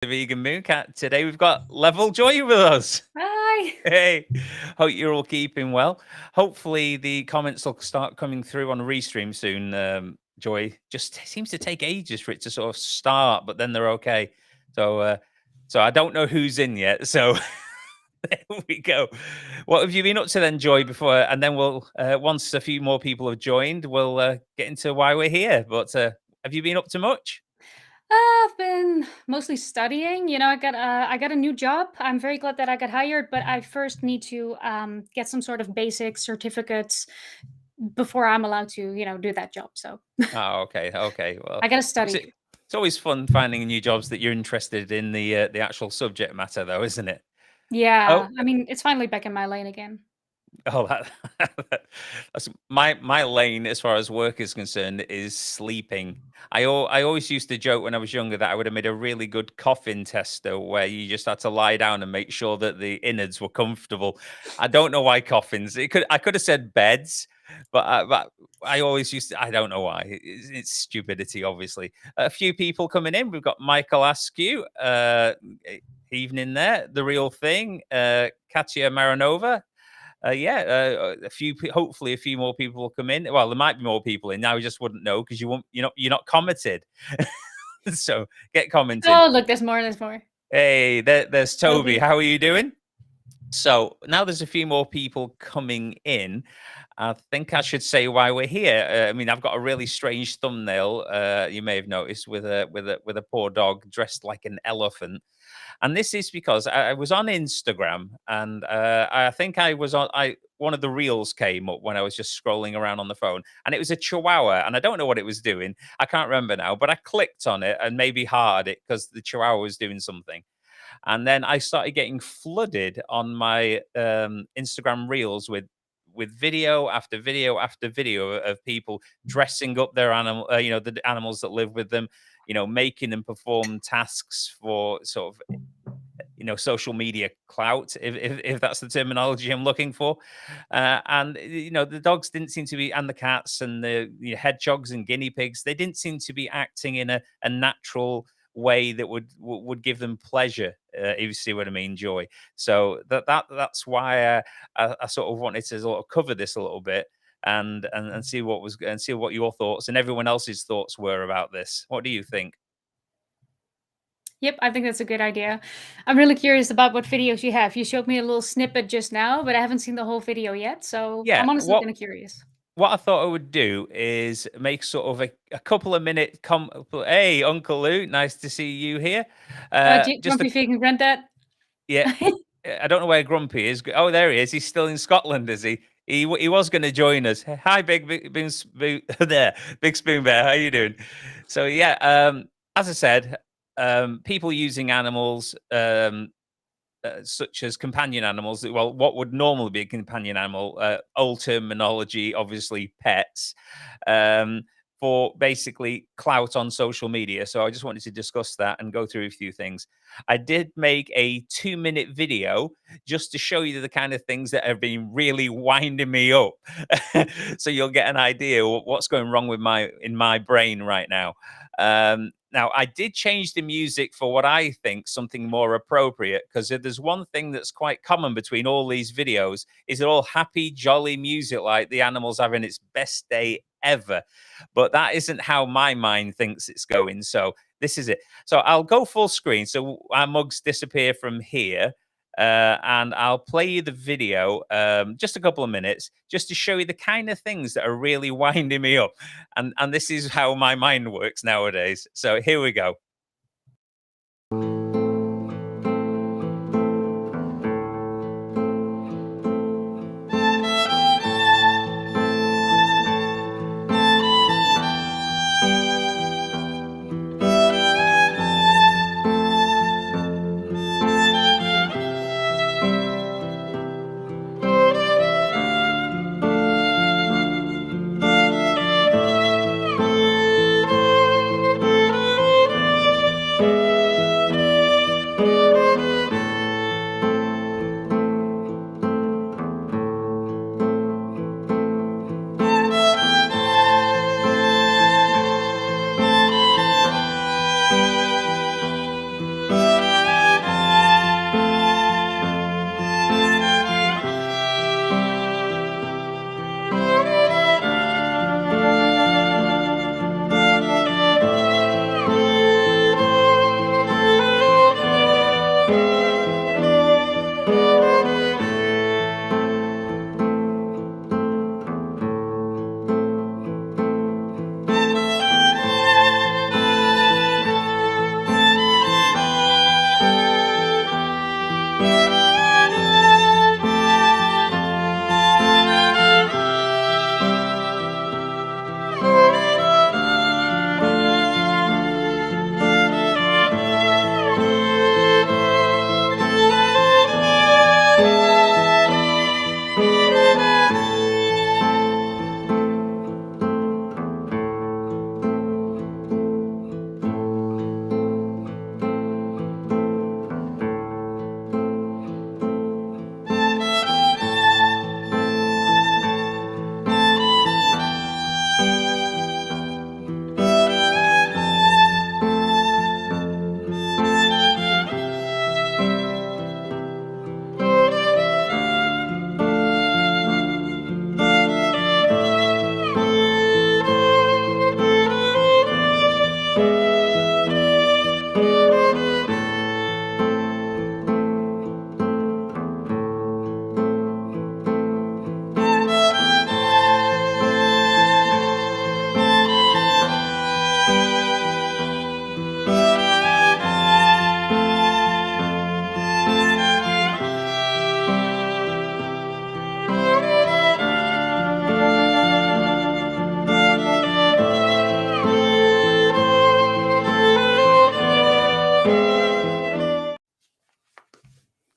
the Vegan Mooncat. Today we've got Level Joy with us. Hi. Hey, hope you're all keeping well. Hopefully the comments will start coming through on Restream soon. Joy just seems to take ages for it to sort of start, but then they're okay. So I don't know who's in yet. So there we go. What have you been up to then, Joy? Before and then we'll once a few more people have joined, we'll get into why we're here. But have you been up to much? I've been mostly studying. I got a new job. I'm very glad that I got hired, but I first need to get some sort of basic certificates before I'm allowed to, do that job. So Oh, okay, okay. Well, I gotta it's study. it's always fun finding new jobs that you're interested in the actual subject matter, though, isn't it? Oh, Yeah, I mean, it's finally back in my lane again. oh, that's my lane as far as work is concerned is sleeping. I always used to joke when I was younger that I would have made a really good coffin tester where you just had to lie down and make sure that the innards were comfortable. I don't know why coffins. I could have said beds, but I always used to. I don't know why. It's stupidity, obviously. A few people coming in. We've got Michael Askew. Evening there. The real thing. Katia Maranova. Hopefully a few more people will come in. Well, there might be more people in now. You just wouldn't know because you're not commented. So get commenting. Oh, look, there's more. There's more. Hey, there's Toby. Toby. How are you doing? So now there's a few more people coming in. I think I should say why we're here. I mean, I've got a really strange thumbnail. You may have noticed with a poor dog dressed like an elephant. And this is because I was on Instagram, and I think I was on. I one of the reels came up when I was just scrolling around on the phone, and it was a Chihuahua, and I don't know what it was doing. I can't remember now, but I clicked on it and maybe hard it because the Chihuahua was doing something, and then I started getting flooded on my Instagram reels with video after video after video of people dressing up their animal, the animals that live with them, making them perform tasks for sort of social media clout, if that's the terminology I'm looking for. And the dogs didn't seem to be, and the cats and the hedgehogs and guinea pigs, they didn't seem to be acting in a natural way that would give them pleasure, if you see what I mean, joy. So that's why I sort of wanted to sort of cover this a little bit and see what your thoughts and everyone else's thoughts were about this. What do you think? Yep, I think that's a good idea. I'm really curious about what videos you have. You showed me a little snippet just now, but I haven't seen the whole video yet, so Yeah, I'm honestly what kind of curious. what I thought I would do is make sort of a couple of minute Hey, Uncle Lou, nice to see you here. Just a Grumpy Vegan Granddad. Yeah, I don't know where Grumpy is. Oh, there he is. He's still in Scotland, is he? He was going to join us. Hi, there, Big Spoon Bear. How you doing? So yeah, as I said, people using animals, such as companion animals. Well, what would normally be a companion animal, old terminology, obviously pets, um, for basically clout on social media. So I just wanted to discuss that and go through a few things. I did make a 2-minute video just to show you the kind of things that have been really winding me up. So you'll get an idea what's going wrong with my brain right now. Now, I did change the music for what I think something more appropriate, because if there's one thing that's quite common between all these videos is they're all happy, jolly music, like the animal's having its best day ever. But that isn't how my mind thinks it's going. So this is it. So I'll go full screen. So our mugs disappear from here. And I'll play you the video, just a couple of minutes, just to show you the kind of things that are really winding me up. And this is how my mind works nowadays. So here we go.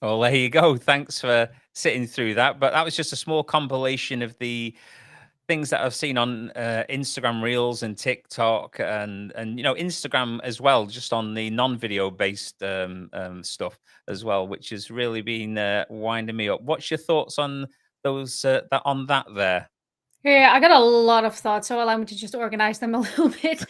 Well, there you go. Thanks for sitting through that. But that was just a small compilation of the things that I've seen on Instagram Reels and TikTok and Instagram as well, just on the non-video based stuff as well, which has really been winding me up. What's your thoughts on those that there? Yeah, I got a lot of thoughts, so allow me to just organize them a little bit.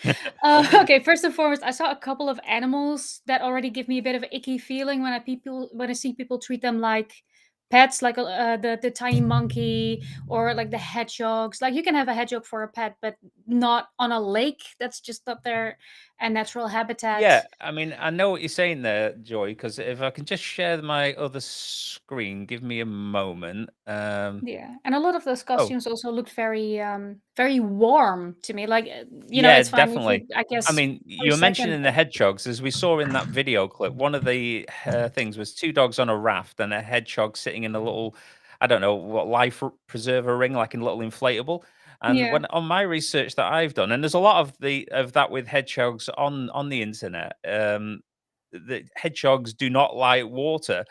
Okay, first and foremost, I saw a couple of animals that already give me a bit of an icky feeling when I see people treat them like pets, like the tiny monkey or like the hedgehogs. Like you can have a hedgehog for a pet, but not on a lake. That's just not their a natural habitat. Yeah, I mean, I know what you're saying there, Joy, because if I can just share my other screen, give me a moment. Yeah, and a lot of those Oh, costumes also looked very warm to me. Like, yeah, it's fine if definitely. you, I I guess, mean, for a you were second, mentioning the but hedgehogs, as we saw in that video clip. One of the things was two dogs on a raft and a hedgehog sitting in a little, I don't know what, preserver ring, like in a little inflatable. And yeah. when on my research that I've done, and there's a lot of that with hedgehogs on the internet. The hedgehogs do not like water,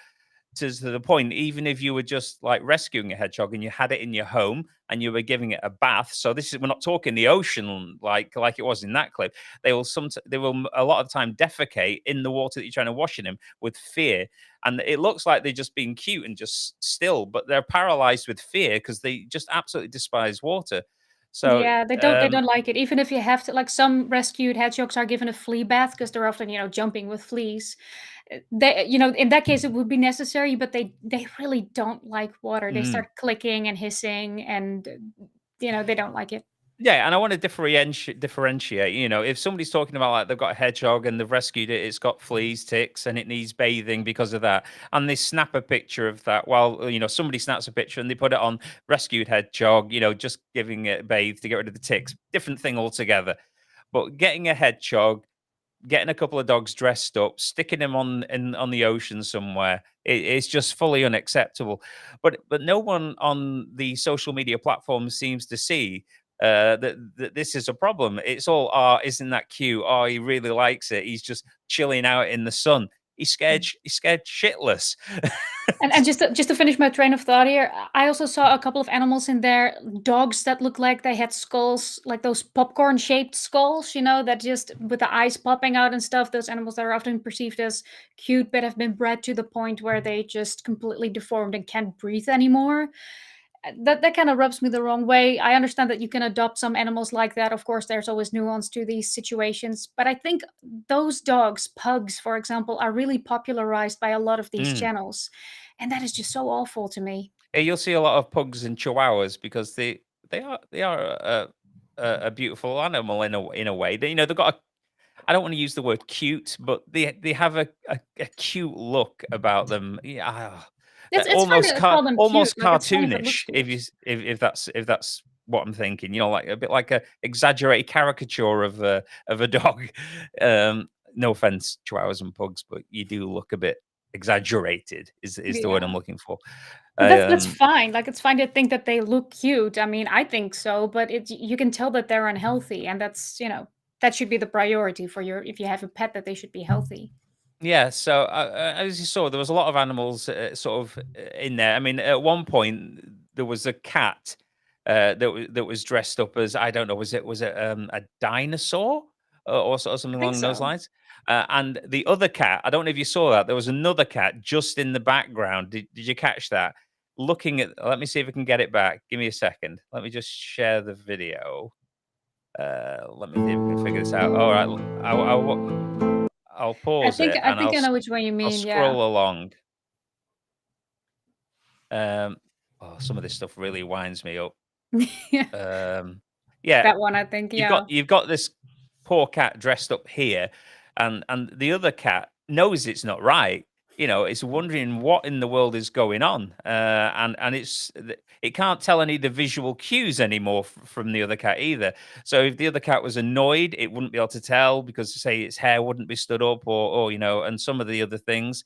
to the point, even if you were just like rescuing a hedgehog and you had it in your home and you were giving it a bath. So this is, we're not talking the ocean like it was in that clip. They will a lot of the time defecate in the water that you're trying to wash in them with fear. And it looks like they're just being cute and just still, but they're paralyzed with fear because they just absolutely despise water. So Yeah, they don't like it. Even if you have to, like, some rescued hedgehogs are given a flea bath because 'cause they're often, jumping with fleas. In that case, it would be necessary, but they really don't like water. They mm. start clicking and hissing and, they don't like it. Yeah, and I want to differentiate. If somebody's talking about like they've got a hedgehog and they've rescued it, it's got fleas, ticks, and it needs bathing because of that, and they snap a picture of that. While somebody snaps a picture and they put it on rescued hedgehog, just giving it a bathe to get rid of the ticks. Different thing altogether. But getting a hedgehog, getting a couple of dogs dressed up, sticking them on the ocean somewhere, it's just fully unacceptable. But no one on the social media platforms seems to see that this is a problem. It's all, isn't that cute? Oh, he really likes it. He's just chilling out in the sun. He's scared shitless. And just to finish my train of thought here, I also saw a couple of animals in there, dogs that look like they had skulls, like those popcorn-shaped skulls, that just with the eyes popping out and stuff. Those animals that are often perceived as cute, but have been bred to the point where they just completely deformed and can't breathe anymore. That kind of rubs me the wrong way. I understand that you can adopt some animals like that. Of course, there's always nuance to these situations, but I think those dogs, pugs, for example, are really popularized by a lot of these Mm. channels, and that is just so awful to me. You'll see a lot of pugs and chihuahuas because they are a beautiful animal in a way. They've got a, I don't want to use the word cute, but they have a cute look about them. Yeah, It's fine to call them cute. almost Like, it's fine if it looks cartoonish. cute. If that's what I'm thinking, like a bit like a exaggerated caricature of a dog. No offense, chihuahuas and pugs, but you do look a bit exaggerated. Is the word I'm Yeah. looking for. But that's Um, fine. Like, it's fine to think that they look cute. I mean, I think so, but you can tell that they're unhealthy, and that should be the priority for your if you have a pet, that they should be healthy. Yeah, so as you saw, there was a lot of animals sort of in there. I mean, at one point there was a cat that was dressed up as, I don't know, was it a dinosaur or I something think along those so. lines? And the other cat, I don't know if you saw that. There was another cat just in the background. Did you catch that? Looking at, let me see if I can get it back. Give me a second. Let me just share the video. Let me see if we can figure this out. All right, I'll I pause think it I and think I know which one you I'll mean, yeah. scroll along. Um, some of this stuff really winds me up. Yeah. Um, yeah, That one, I think, you've got yeah. you've got this poor cat dressed up here, and the other cat knows it's not right. It's wondering what in the world is going on, and it can't tell any of the visual cues anymore from the other cat either. So if the other cat was annoyed, it wouldn't be able to tell because, say, its hair wouldn't be stood up, or and some of the other things.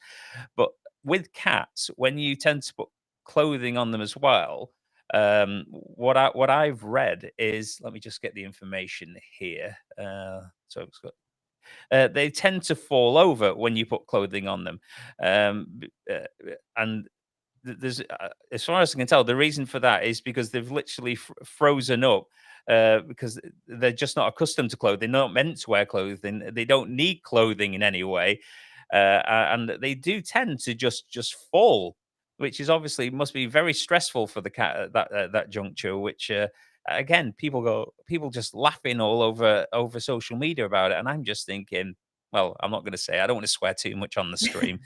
But with cats, when you tend to put clothing on them as well, what I've read is, let me just get the information here. So it's got. they tend to fall over when you put clothing on them. And there's as far as I can tell, the reason for that is because they've literally frozen up because they're just not accustomed to clothing. They're not meant to wear clothing. They don't need clothing in any way, and they do tend to just fall, which is obviously must be very stressful for the cat at that juncture. Which again, people just laughing all over social media about it, and I'm just thinking. Well, I'm not going to say. I don't want to swear too much on the stream.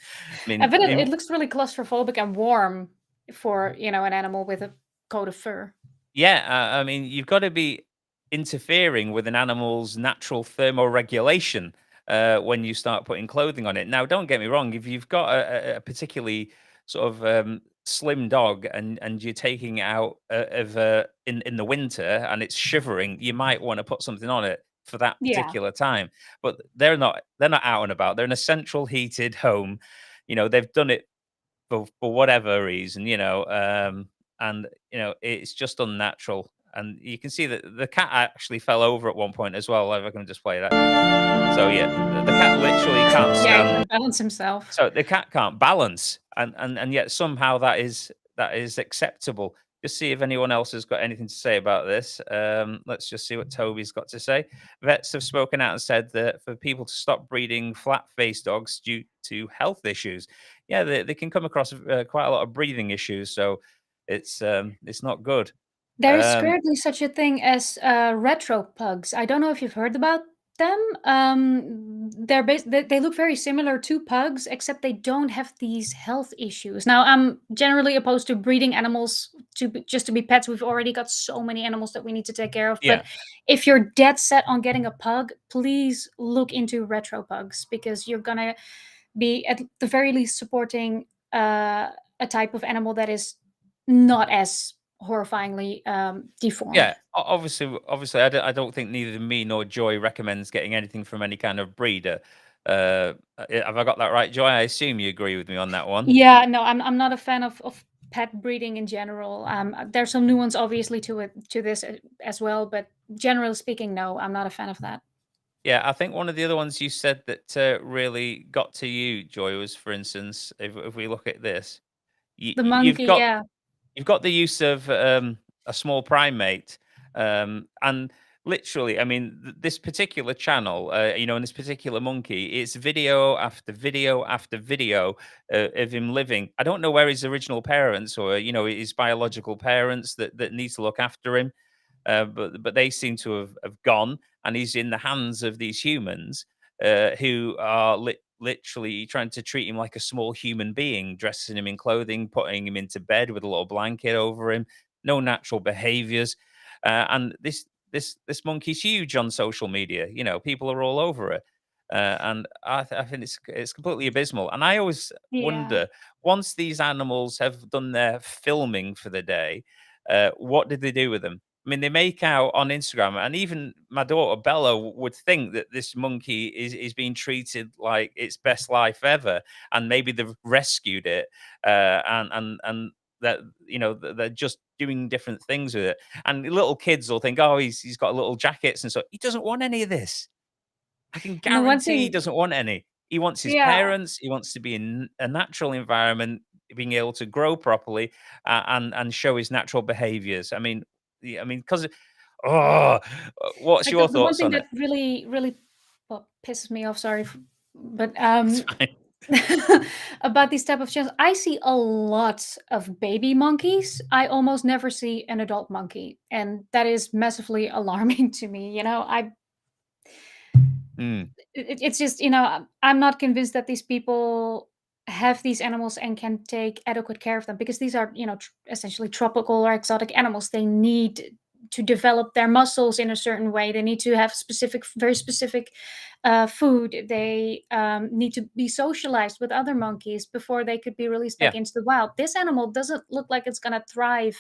I I mean, bet it looks really claustrophobic and warm for, an animal with a coat of fur. yeah, I mean, you've got to be interfering with an animal's natural thermoregulation when you start putting clothing on it. Now, don't get me wrong. If you've got a particularly sort of slim dog and you're taking it out in the winter and it's shivering, you might want to put something on it for that Yeah. particular time. But they're not out and about. They're in a central heated home. They've done it for whatever reason, and it's just unnatural. And you can see that the cat actually fell over at one point as well. If I can just play that. So yeah, the cat literally can't Yeah, he stand. can balance himself. So the cat can't balance, and yet somehow that is acceptable. Just see if anyone else has got anything to say about this. Let's just see what Toby's got to say. Vets have spoken out and said that for people to stop breeding flat-faced dogs due to health issues. Yeah, they can come across quite a lot of breathing issues, so it's not good. There is Um, currently such a thing as retro pugs. I don't know if you've heard about them. They look very similar to pugs, except they don't have these health issues. Now, I'm generally opposed to breeding animals just to be pets. We've already got so many animals that we need to take care of. But yeah, if you're dead set on getting a pug, please look into retro pugs because you're gonna be at the very least supporting a type of animal that is not as horrifyingly deformed. yeah. Obviously, I don't think neither me nor Joy recommends getting anything from any kind of breeder. Have I got that right, Joy? I assume you agree with me on that one. Yeah, no, I'm not a fan of pet breeding in general. There's some nuance obviously to this as well, but generally speaking, no, I'm not a fan of that. Yeah, I think one of the other ones you said that really got to you, Joy, was, for instance, if we look at this, The you've monkey, got yeah. you've got the use of a small primate, and literally, I mean, this particular channel, and this particular monkey, it's video after video after video of him living. I don't know where his original parents or his biological parents that need to look after him, but they seem to have gone, and he's in the hands of these humans who are literally trying to treat him like a small human being, dressing him in clothing, putting him into bed with a little blanket over him, no natural behaviors, and this monkey's huge on social media. People are all over it. And I think it's completely abysmal. And I always Yeah. wonder, once these animals have done their filming for the day, what did they do with them? I mean, they make out on Instagram, and even my daughter Bella would think that this monkey is being treated like its best life ever, and maybe they've rescued it, and that they're just doing different things with it. And little kids will think, oh, he's got little jackets, and so he doesn't want any of this. I can And the one guarantee he thing, doesn't want any. He wants his yeah, parents. He wants to be in a natural environment, being able to grow properly, and show his natural behaviors. Because what's like your the one thoughts thing on it? that really well, pisses me off. Sorry, but It's fine. about these type of channels, I see a lot of baby monkeys. I almost never see an adult monkey, and that is massively alarming to me. Mm, It's just, I'm not convinced that these people have these animals and can take adequate care of them because these are, essentially tropical or exotic animals. They need to develop their muscles in a certain way. They need to have very specific food. They need to be socialized with other monkeys before they could be released back yeah. into the wild. This animal doesn't look like it's going to thrive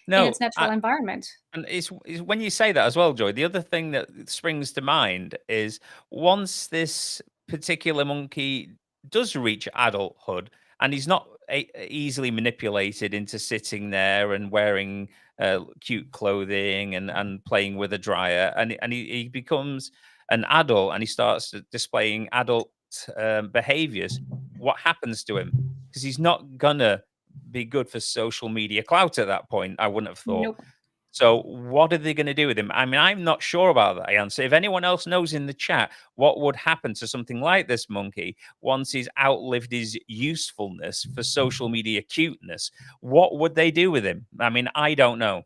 in its No, natural environment. and it's when you say that as well, Joy, the other thing that springs to mind is once this particular monkey does reach adulthood and he's not easily manipulated into sitting there and wearing, cute clothing and playing with a dryer, and he becomes an adult and he starts displaying adult behaviors, what happens to him? Because he's not gonna be good for social media clout at that point, I wouldn't have thought. Nope. So what are they going to do with him? I mean, I'm not sure about that answer. If anyone else knows in the chat what would happen to something like this monkey once he's outlived his usefulness for social media cuteness, what would they do with him? I mean, I don't know.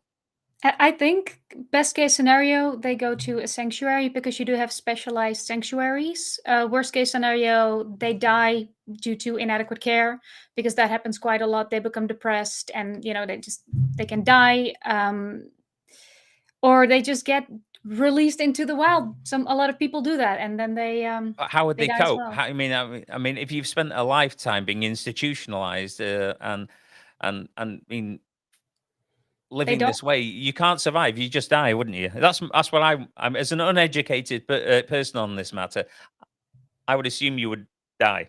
I think best case scenario, they go to a sanctuary because you do have specialized sanctuaries. Worst case scenario, they die due to inadequate care because that happens quite a lot. They become depressed and they can die, or they just get released into the wild. A lot of people do that, and then How would they they die as cope? well. How, I mean, if you've spent a lifetime being institutionalized and being They living don't. this way, you can't survive. You just die, wouldn't you? That's what I'm as an uneducated person on this matter. I would assume you would die.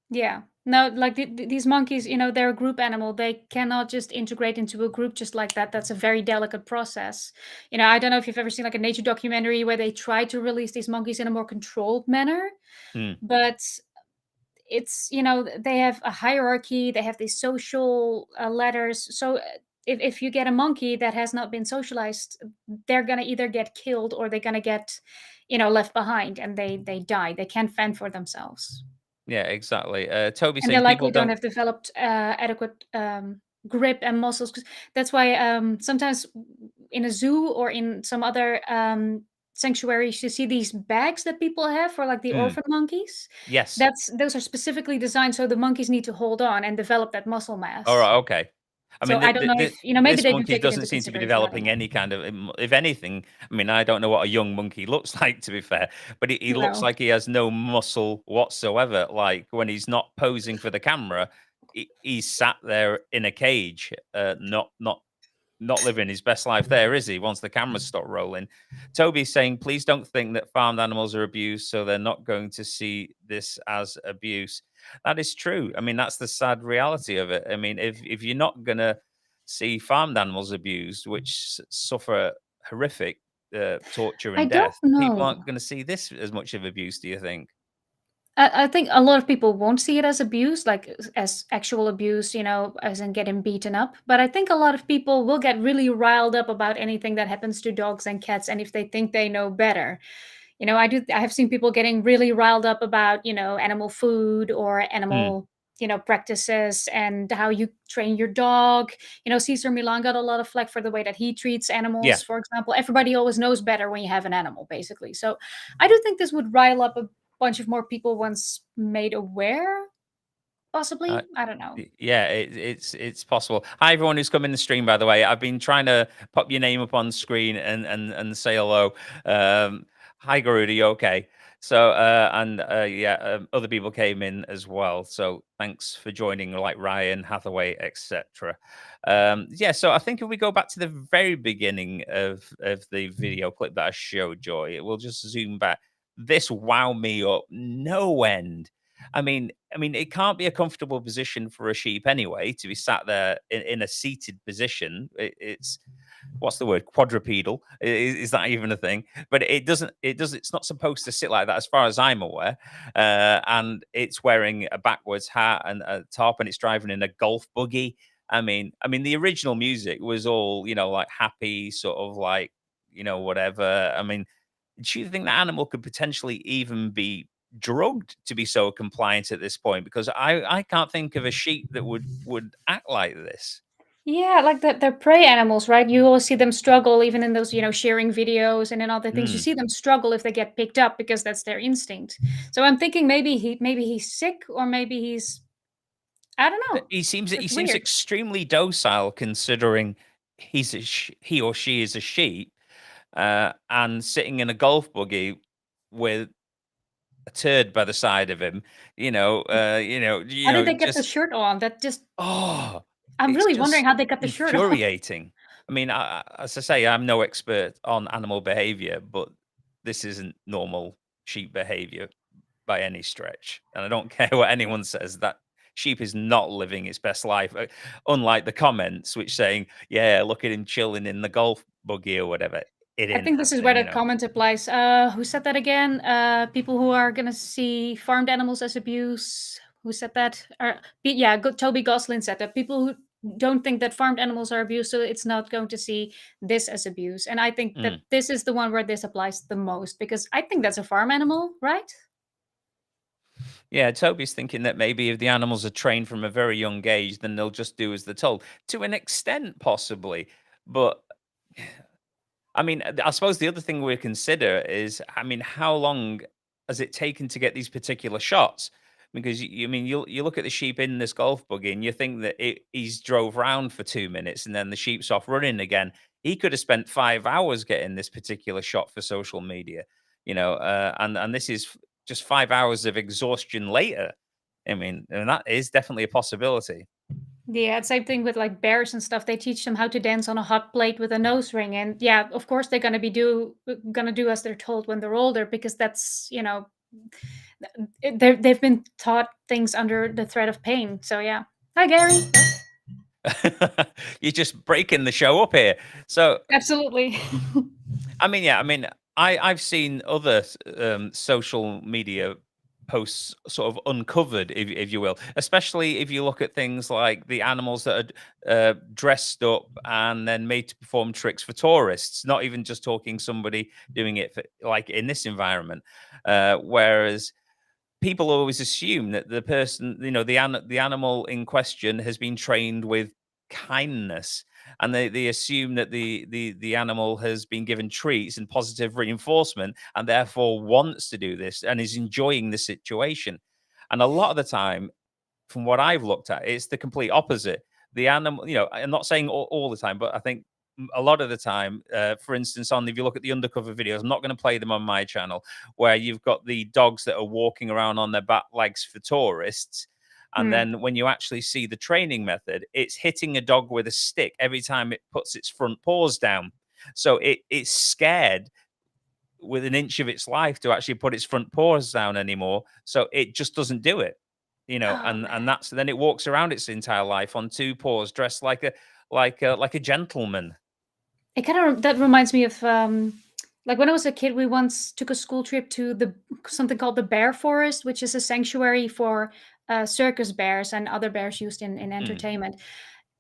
Yeah. No, like these monkeys, they're a group animal. They cannot just integrate into a group just like that. That's a very delicate process. I don't know if you've ever seen like a nature documentary where they try to release these monkeys in a more controlled manner, Hmm. but they have a hierarchy, they have these social ladders. So if you get a monkey that has not been socialized, they're going to either get killed or they're going to get, left behind and they die. They can't fend for themselves. Yeah, exactly. Toby And they saying people likely don't don't. have developed adequate grip and muscles. That's why sometimes in a zoo or in some other sanctuaries, you see these bags that people have for like the Mm, orphan monkeys. yes. Those are specifically designed so the monkeys need to hold on and develop that muscle All mass. right. Okay. I So mean, I don't know if maybe this they do monkey take it doesn't into seem to be consideration. I don't developing know. any kind of. If anything, I mean, I don't know what a young monkey looks like, to be fair, but he looks No. like he has no muscle whatsoever. Like when he's not posing for the camera, he's sat there in a cage, not living his best life there, is he? Once the cameras stop rolling. Toby's saying, please don't think that farmed animals are abused, so they're not going to see this as abuse. That is true. I mean, that's the sad reality of it. I mean, if you're not gonna see farmed animals abused, which suffer horrific torture I and don't death, people know. aren't going to see this as much of abuse. Do you think? I think a lot of people won't see it as abuse, like as actual abuse, as in getting beaten up. But I think a lot of people will get really riled up about anything that happens to dogs and cats, and if they think they know better. I have seen people getting really riled up about, animal food or Hmm. animal, practices and how you train your dog. Caesar Milan got a lot of flack for the way that he treats Yeah. animals, for example. Everybody always knows better when you have an animal, basically. So I do think this would rile up a bunch of more people once made aware, Uh, possibly. I don't know. yeah, it's possible. Hi, everyone who's come in the stream. By the way, I've been trying to pop your name up on screen and say hello. Hi, Garuda, you okay? So yeah, other people came in as well. So thanks for joining, like Ryan Hathaway, etc. Yeah, so I think if we go back to the very beginning of the video clip that I showed, Joy, we'll just zoom back. This wow me up no end. I mean, it can't be a comfortable position for a sheep anyway to be sat there in a seated position. It's what's the word? Quadrupedal. Is that even a thing? But it doesn't. It does. It's not supposed to sit like that, as far as I'm aware. And it's wearing a backwards hat and a top, and it's driving in a golf buggy. I mean, the original music was all like happy, sort of like whatever. I mean, do you think the animal could potentially even be drugged to be so compliant at this point? Because I can't think of a sheep that would act like this. Yeah, like they're prey animals, right? You always see them struggle, even in those, sharing videos and in other things. You Mm. see them struggle if they get picked up because that's their instinct. So I'm thinking maybe he's sick or maybe he's I don't know. He It's seems weird. extremely docile considering he or she is a sheep and sitting in a golf buggy with a turd by the side of him. How did they get the Just shirt on? That just oh, I'm it's really wondering just how they got the shirt on. infuriating. I mean, as I say, I'm no expert on animal behavior, but this isn't normal sheep behavior by any stretch. And I don't care what anyone says, that sheep is not living its best life. Unlike the comments which saying, yeah, look at him chilling in the golf buggy or whatever. it I ain't think this is where happening, the comment applies. Who said that again? People who are gonna see farmed animals as abuse. Who said that? Yeah, Toby Goslin said that people who don't think that farmed animals are abuse, so it's not going to see this as abuse. And I think that Mm. this is the one where this applies the most because I think that's a farm animal, right? Yeah, Toby's thinking that maybe if the animals are trained from a very young age, then they'll just do as they're told. To an extent, possibly. But I mean, I suppose the other thing we consider is, I mean, how long has it taken to get these particular shots? Because I mean, you look at the sheep in this golf buggy, and you think that he's drove round for 2 minutes, and then the sheep's off running again. He could have spent 5 hours getting this particular shot for social media, and this is just 5 hours of exhaustion later. I mean, and that is definitely a possibility. Yeah, same thing with like bears and stuff. They teach them how to dance on a hot plate with a nose ring, and yeah, of course they're gonna do as they're told when they're older because that's they've been taught things under the threat of pain. So yeah. Hi, Gary. You're just breaking the show up here. So Absolutely. I mean, yeah, I mean, I've seen other social media posts sort of uncovered, if you will, especially if you look at things like the animals that are dressed up and then made to perform tricks for tourists. Not even just talking somebody doing it for, like in this environment, whereas people always assume that the person, the animal in question has been trained with kindness, and they assume that the animal has been given treats and positive reinforcement and therefore wants to do this and is enjoying the situation. And a lot of the time, from what I've looked at, it's the complete opposite. The animal, I'm not saying all the time, but I think a lot of the time, for instance, if you look at the undercover videos, I'm not going to play them on my channel, where you've got the dogs that are walking around on their back legs for tourists. And Hmm. then when you actually see the training method, it's hitting a dog with a stick every time it puts its front paws down. So it's scared with an inch of its life to actually put its front paws down anymore. So it just doesn't do it, Oh and man. that's then it walks around its entire life on two paws, dressed like a gentleman. It kind of that reminds me of like when I was a kid, we once took a school trip to the something called the Bear Forest, which is a sanctuary for circus bears and other bears used in Mm, entertainment.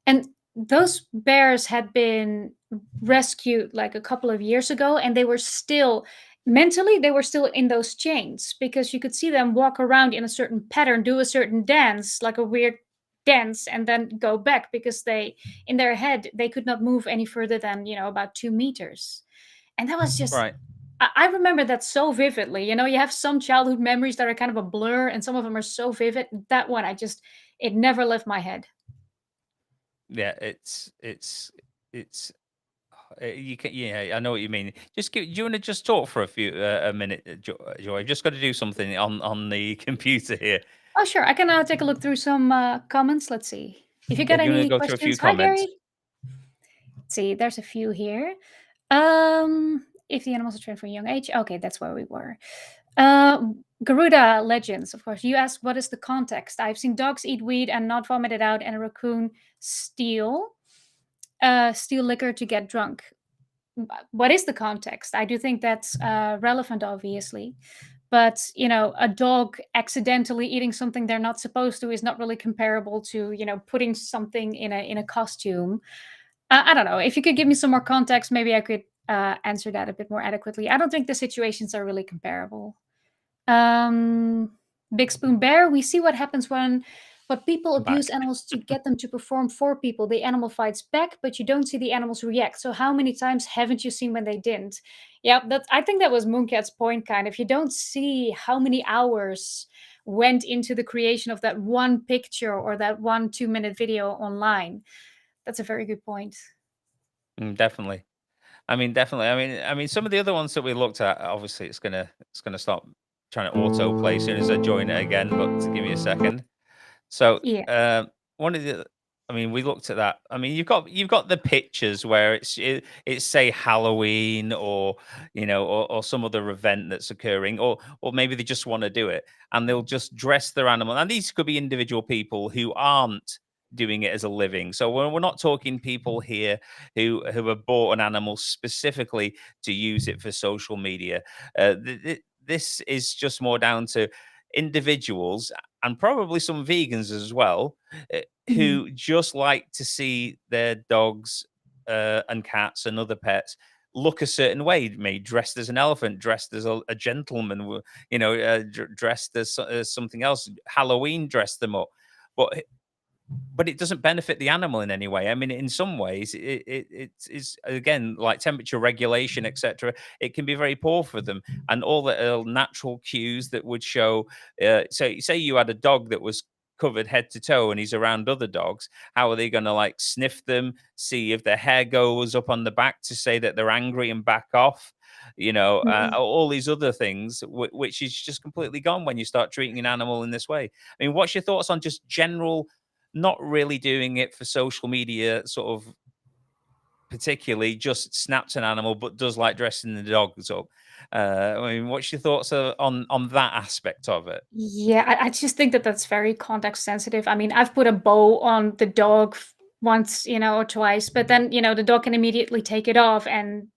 And those bears had been rescued like a couple of years ago, and they were still mentally they were still in those chains because you could see them walk around in a certain pattern, do a certain dance, like a weird dance, and then go back because they in their head they could not move any further than about 2 meters. And that was just right. I remember that so vividly. You have some childhood memories that are kind of a blur, and some of them are so vivid. That one, it never left my head. Yeah, it's you can, yeah, I know what you mean. Just do you want to just talk for a minute, Joy? I've just got to do something on the computer here. Oh, sure. I can take a look through some comments. Let's see. If you Yeah, got do you want to any go through a few questions, hi comments? Gary. Let's see, there's a few here. If the animals are trained from a young age, okay, that's where we were. Uh, Garuda Legends, of course. You asked what is the context. I've seen dogs eat weed and not vomit it out, and a raccoon steal steal liquor to get drunk. What is the context? I do think that's relevant, obviously. But a dog accidentally eating something they're not supposed to is not really comparable to putting something in a costume. I don't know. If you could give me some more context, maybe I could answer that a bit more adequately. I don't think the situations are really comparable. Um, Big Spoon Bear, we see what happens when people abuse Back. animals to get them to perform for people. The animal fights back, but you don't see the animals react. So how many times haven't you seen when they didn't? Yeah, I think that was Mooncat's point, kind of. You don't see how many hours went into the creation of that one picture or that one 2-minute video online. That's a very good point. Definitely. I mean, definitely. I mean, some of the other ones that we looked at, obviously, it's gonna stop trying to autoplay as soon as I join it again. But to give me a second. So, Yeah. one of the I mean, we looked at that. I mean, you've got the pictures where it's say Halloween or or some other event that's occurring, or maybe they just want to do it and they'll just dress their animal. And these could be individual people who aren't. doing it as a living. So we're not talking people here who have bought an animal specifically to use it for social media. This is just more down to individuals and probably some vegans as well, uh, Mhm. who just like to see their dogs and cats and other pets look a certain way, maybe dressed as an elephant, dressed as a gentleman, dressed as, as something else. Halloween dressed them up, but it doesn't benefit the animal in any way. I mean, in some ways, it's again like temperature regulation, etc. It can be very poor for them, and all the natural cues that would show. So, say you had a dog that was covered head to toe, and he's around other dogs. How are they going to like sniff them, see if their hair goes up on the back to say that they're angry and back off? Mhm. All these other things, which is just completely gone when you start treating an animal in this way. I mean, what's your thoughts on just general? Not really doing it for social media, sort of particularly, just snaps an animal, but does like dressing the dogs up. I mean, what's your thoughts on that aspect of it? Yeah, I just think that that's very context sensitive. I mean, I've put a bow on the dog once, or twice, but then, the dog can immediately take it off and,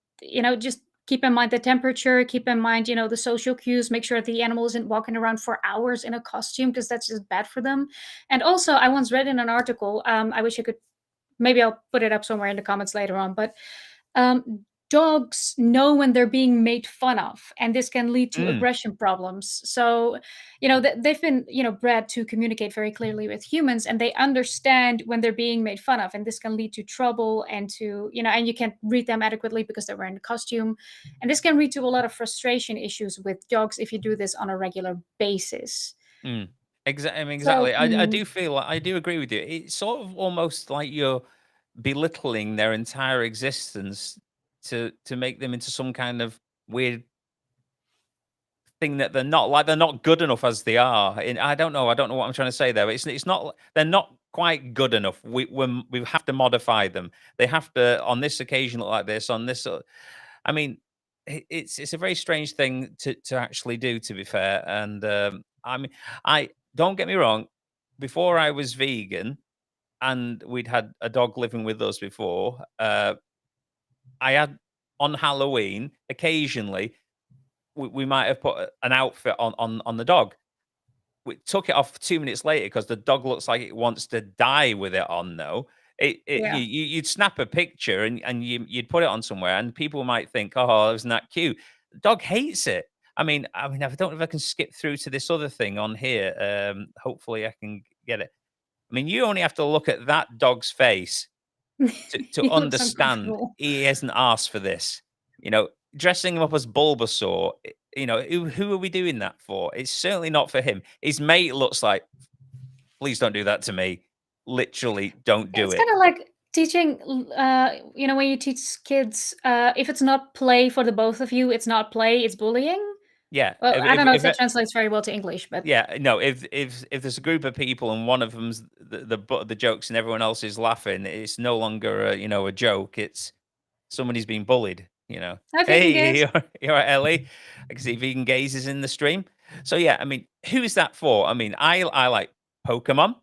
just keep in mind the temperature, keep in mind, the social cues, make sure the animal isn't walking around for hours in a costume because that's just bad for them. And also, I once read in an article, I wish I could, maybe I'll put it up somewhere in the comments later on, but dogs know when they're being made fun of, and this can lead to Mm, aggression problems. So, they've been, bred to communicate very clearly with humans, and they understand when they're being made fun of, and this can lead to trouble and to, and you can't read them adequately because they're wearing a costume, and this can lead to a lot of frustration issues with dogs if you do this on a regular basis. mm. I mean, So, exactly. I do feel like I do agree with you. It's sort of almost like you're belittling their entire existence to make them into some kind of weird thing that they're not. Like they're not good enough as they are. And I don't know what I'm trying to say there. But it's not. They're not quite good enough. We have to modify them. They have to on this occasion look like this. On this, I mean, it's a very strange thing to actually do. To be fair, and I mean, I don't get me wrong. Before I was vegan, and we'd had a dog living with us before. I had on Halloween occasionally we might have put an outfit on the dog. We took it off 2 minutes later because the dog looks like it wants to die with it on, though. yeah. You'd snap a picture and you'd put it on somewhere, and people might think, "Oh, isn't that cute?" The dog hates it. I don't know if I can skip through to this other thing on here. Hopefully, I can get it. I mean, you only have to look at that dog's face to He looks understand uncomfortable. he hasn't asked for this. Dressing him up as Bulbasaur, who are we doing that for? It's certainly not for him. His mate looks like, "Please don't do that to me." Literally, don't Yeah, do it's it. kinda like teaching, when you teach kids, if it's not play for the both of you, it's not play, it's bullying. Yeah, Well, I don't know if if that it translates very well to English, but yeah, no, if there's a group of people and one of them's the butt of the jokes and everyone else is laughing, it's no longer a joke. It's somebody's being bullied. I vegan "Hey, guys. you're right, Ellie. I can see vegan gaze is in the stream." So yeah, I mean, who's that for? I mean, I like Pokemon.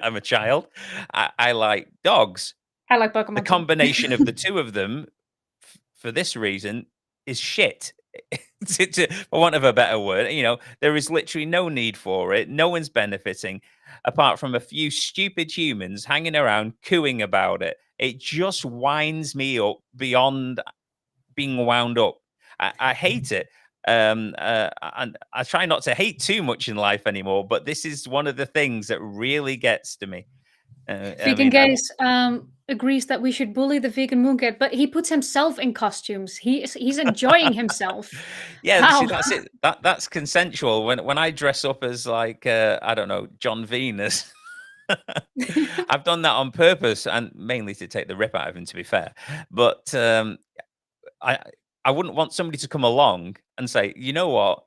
I'm a child. I like dogs. I like The Pokemon too. combination of the two of them, for this reason, is shit. For want of a better word, there is literally no need for it. No one's benefiting, apart from a few stupid humans hanging around cooing about it. It just winds me up beyond being wound up. I hate it. And I try not to hate too much in life anymore, but this is one of the things that really gets to me. I Vegan mean, guys, agrees that we should bully the vegan Mooncat, but he puts himself in costumes. He's enjoying himself. yeah, see, How? that's it. That's consensual. When I dress up as like I don't know, John Venus. I've done that on purpose and mainly to take the rip out of him, to be fair. But I I wouldn't want somebody to come along and say, "You know what?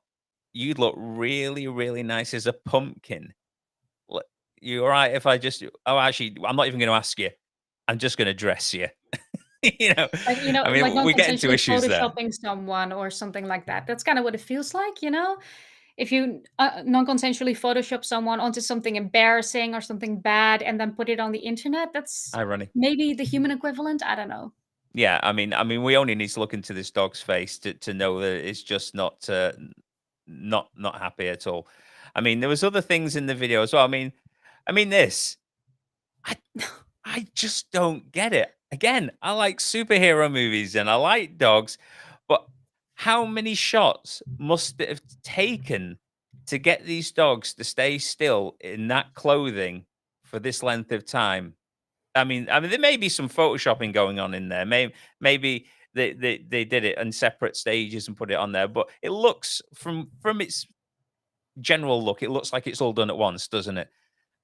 You'd look really, really nice as a pumpkin. L- You all right if I just? Oh, actually, I'm not even going to ask you. I'm just going to dress you." you know, Like, I like mean, we get into non-consensually issues there. photoshopping someone or something like that. That's kinda what it feels like, you know? if you non-consensually Photoshop someone onto something embarrassing or something bad and then put it on the internet, that's Irony. maybe the human equivalent. I don't know. Yeah, I mean, we only need to look into this dog's face to know that it's just not not happy at all. I mean, there was other things in the video as well. I mean this. I I just don't get it. Again, I like superhero movies and I like dogs, but how many shots must it have taken to get these dogs to stay still in that clothing for this length of time? I mean, there may be some photoshopping going on in there. Maybe they did it in separate stages and put it on there, but it looks from its general look, it looks like it's all done at once, doesn't it?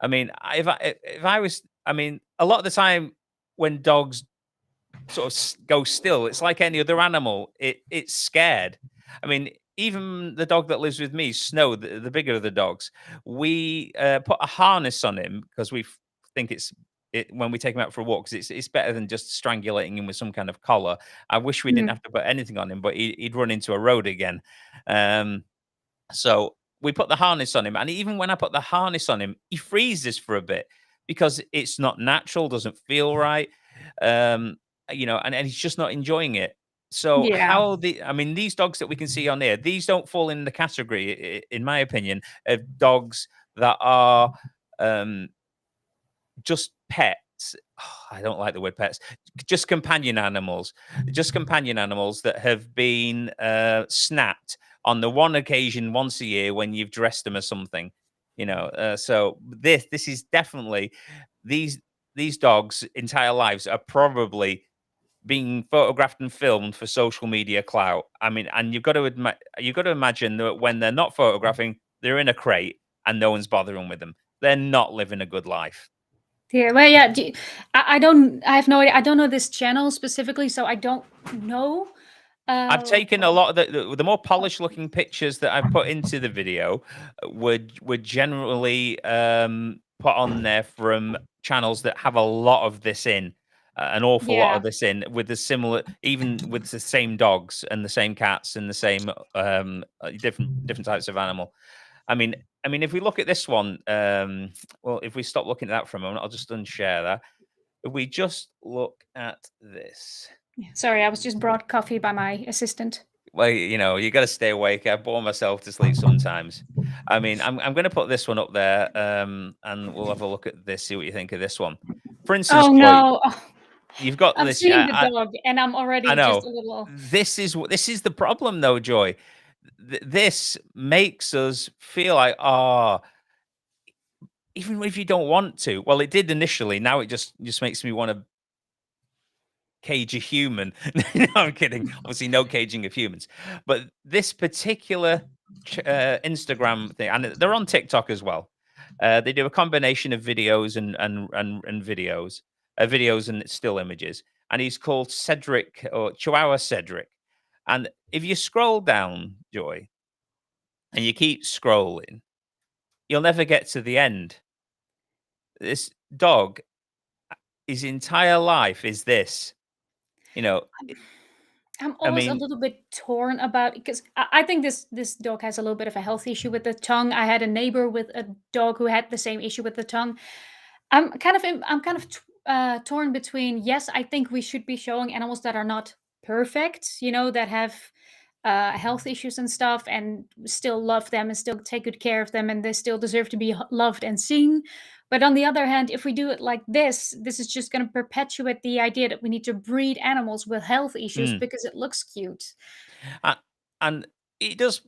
I mean, if I was, I mean, a lot of the time when dogs sort of go still, it's like any other animal. It's scared. I mean, even the dog that lives with me, Snow, the bigger of the dogs, we put a harness on him because we think when we take him out for walks, it's better than just strangulating him with some kind of collar. I wish we didn't Mhm. have to put anything on him, but he'd run into a road again. Um, so we put the harness on him, and even when I put the harness on him, he freezes for a bit because it's not natural, doesn't feel right. Um, and he's just not enjoying it. So Yeah. I mean, these dogs that we can see on here, these don't fall in the category, in my opinion, of dogs that are um, just pets. I don't like the word pets. Just companion animals that have been snapped on the one occasion once a year when you've dressed them as something. So this is definitely these these dogs' entire lives are probably being photographed and filmed for social media clout. I mean, and you've got to imagine that when they're not photographing, they're in a crate and no one's bothering with them. They're not living a good life. Yeah, well, yeah. I don't. I have no idea. I don't know this channel specifically, so I don't know. I've Uh, taken a lot of the more polished looking pictures that I've put into the video would generally put on there from channels that have a lot of this in, an awful lot yeah. of this in with the similar, even with the same dogs and the same cats and the same different types of animal. I mean, if we look at this one, well, if we stop looking at that for a moment, I'll just unshare that. If we just look at this. Sorry, I was just brought coffee by my assistant. Well, you got to stay awake. I bore myself to sleep sometimes. I mean, I'm going to put this one up there, and we'll have a look at this. See what you think of this one. For instance, Oh Joy, no, you've got I'm this. seeing the dog, and I'm I already just know. a little. This is the problem, though, Joy. This makes us feel like, even if you don't want to. Well, it did initially. Now it just makes me want to cage a human. No, I'm kidding. Obviously, no caging of humans. But this particular Instagram thing, and they're on TikTok as well. They do a combination of videos and videos and still images. And he's called Cedric or Chihuahua Cedric. And if you scroll down, Joy, and you keep scrolling, you'll never get to the end. This dog, his entire life is this. You know, I'm I always a mean, little bit torn about because I think this dog has a little bit of a health issue with the tongue. I had a neighbor with a dog who had the same issue with the tongue. I'm kind of torn between yes, I think we should be showing animals that are not perfect, that have health issues and stuff, and still love them and still take good care of them, and they still deserve to be loved and seen. But on the other hand, if we do it like this is just going to perpetuate the idea that we need to breed animals with health issues mm. because it looks cute. A and it does,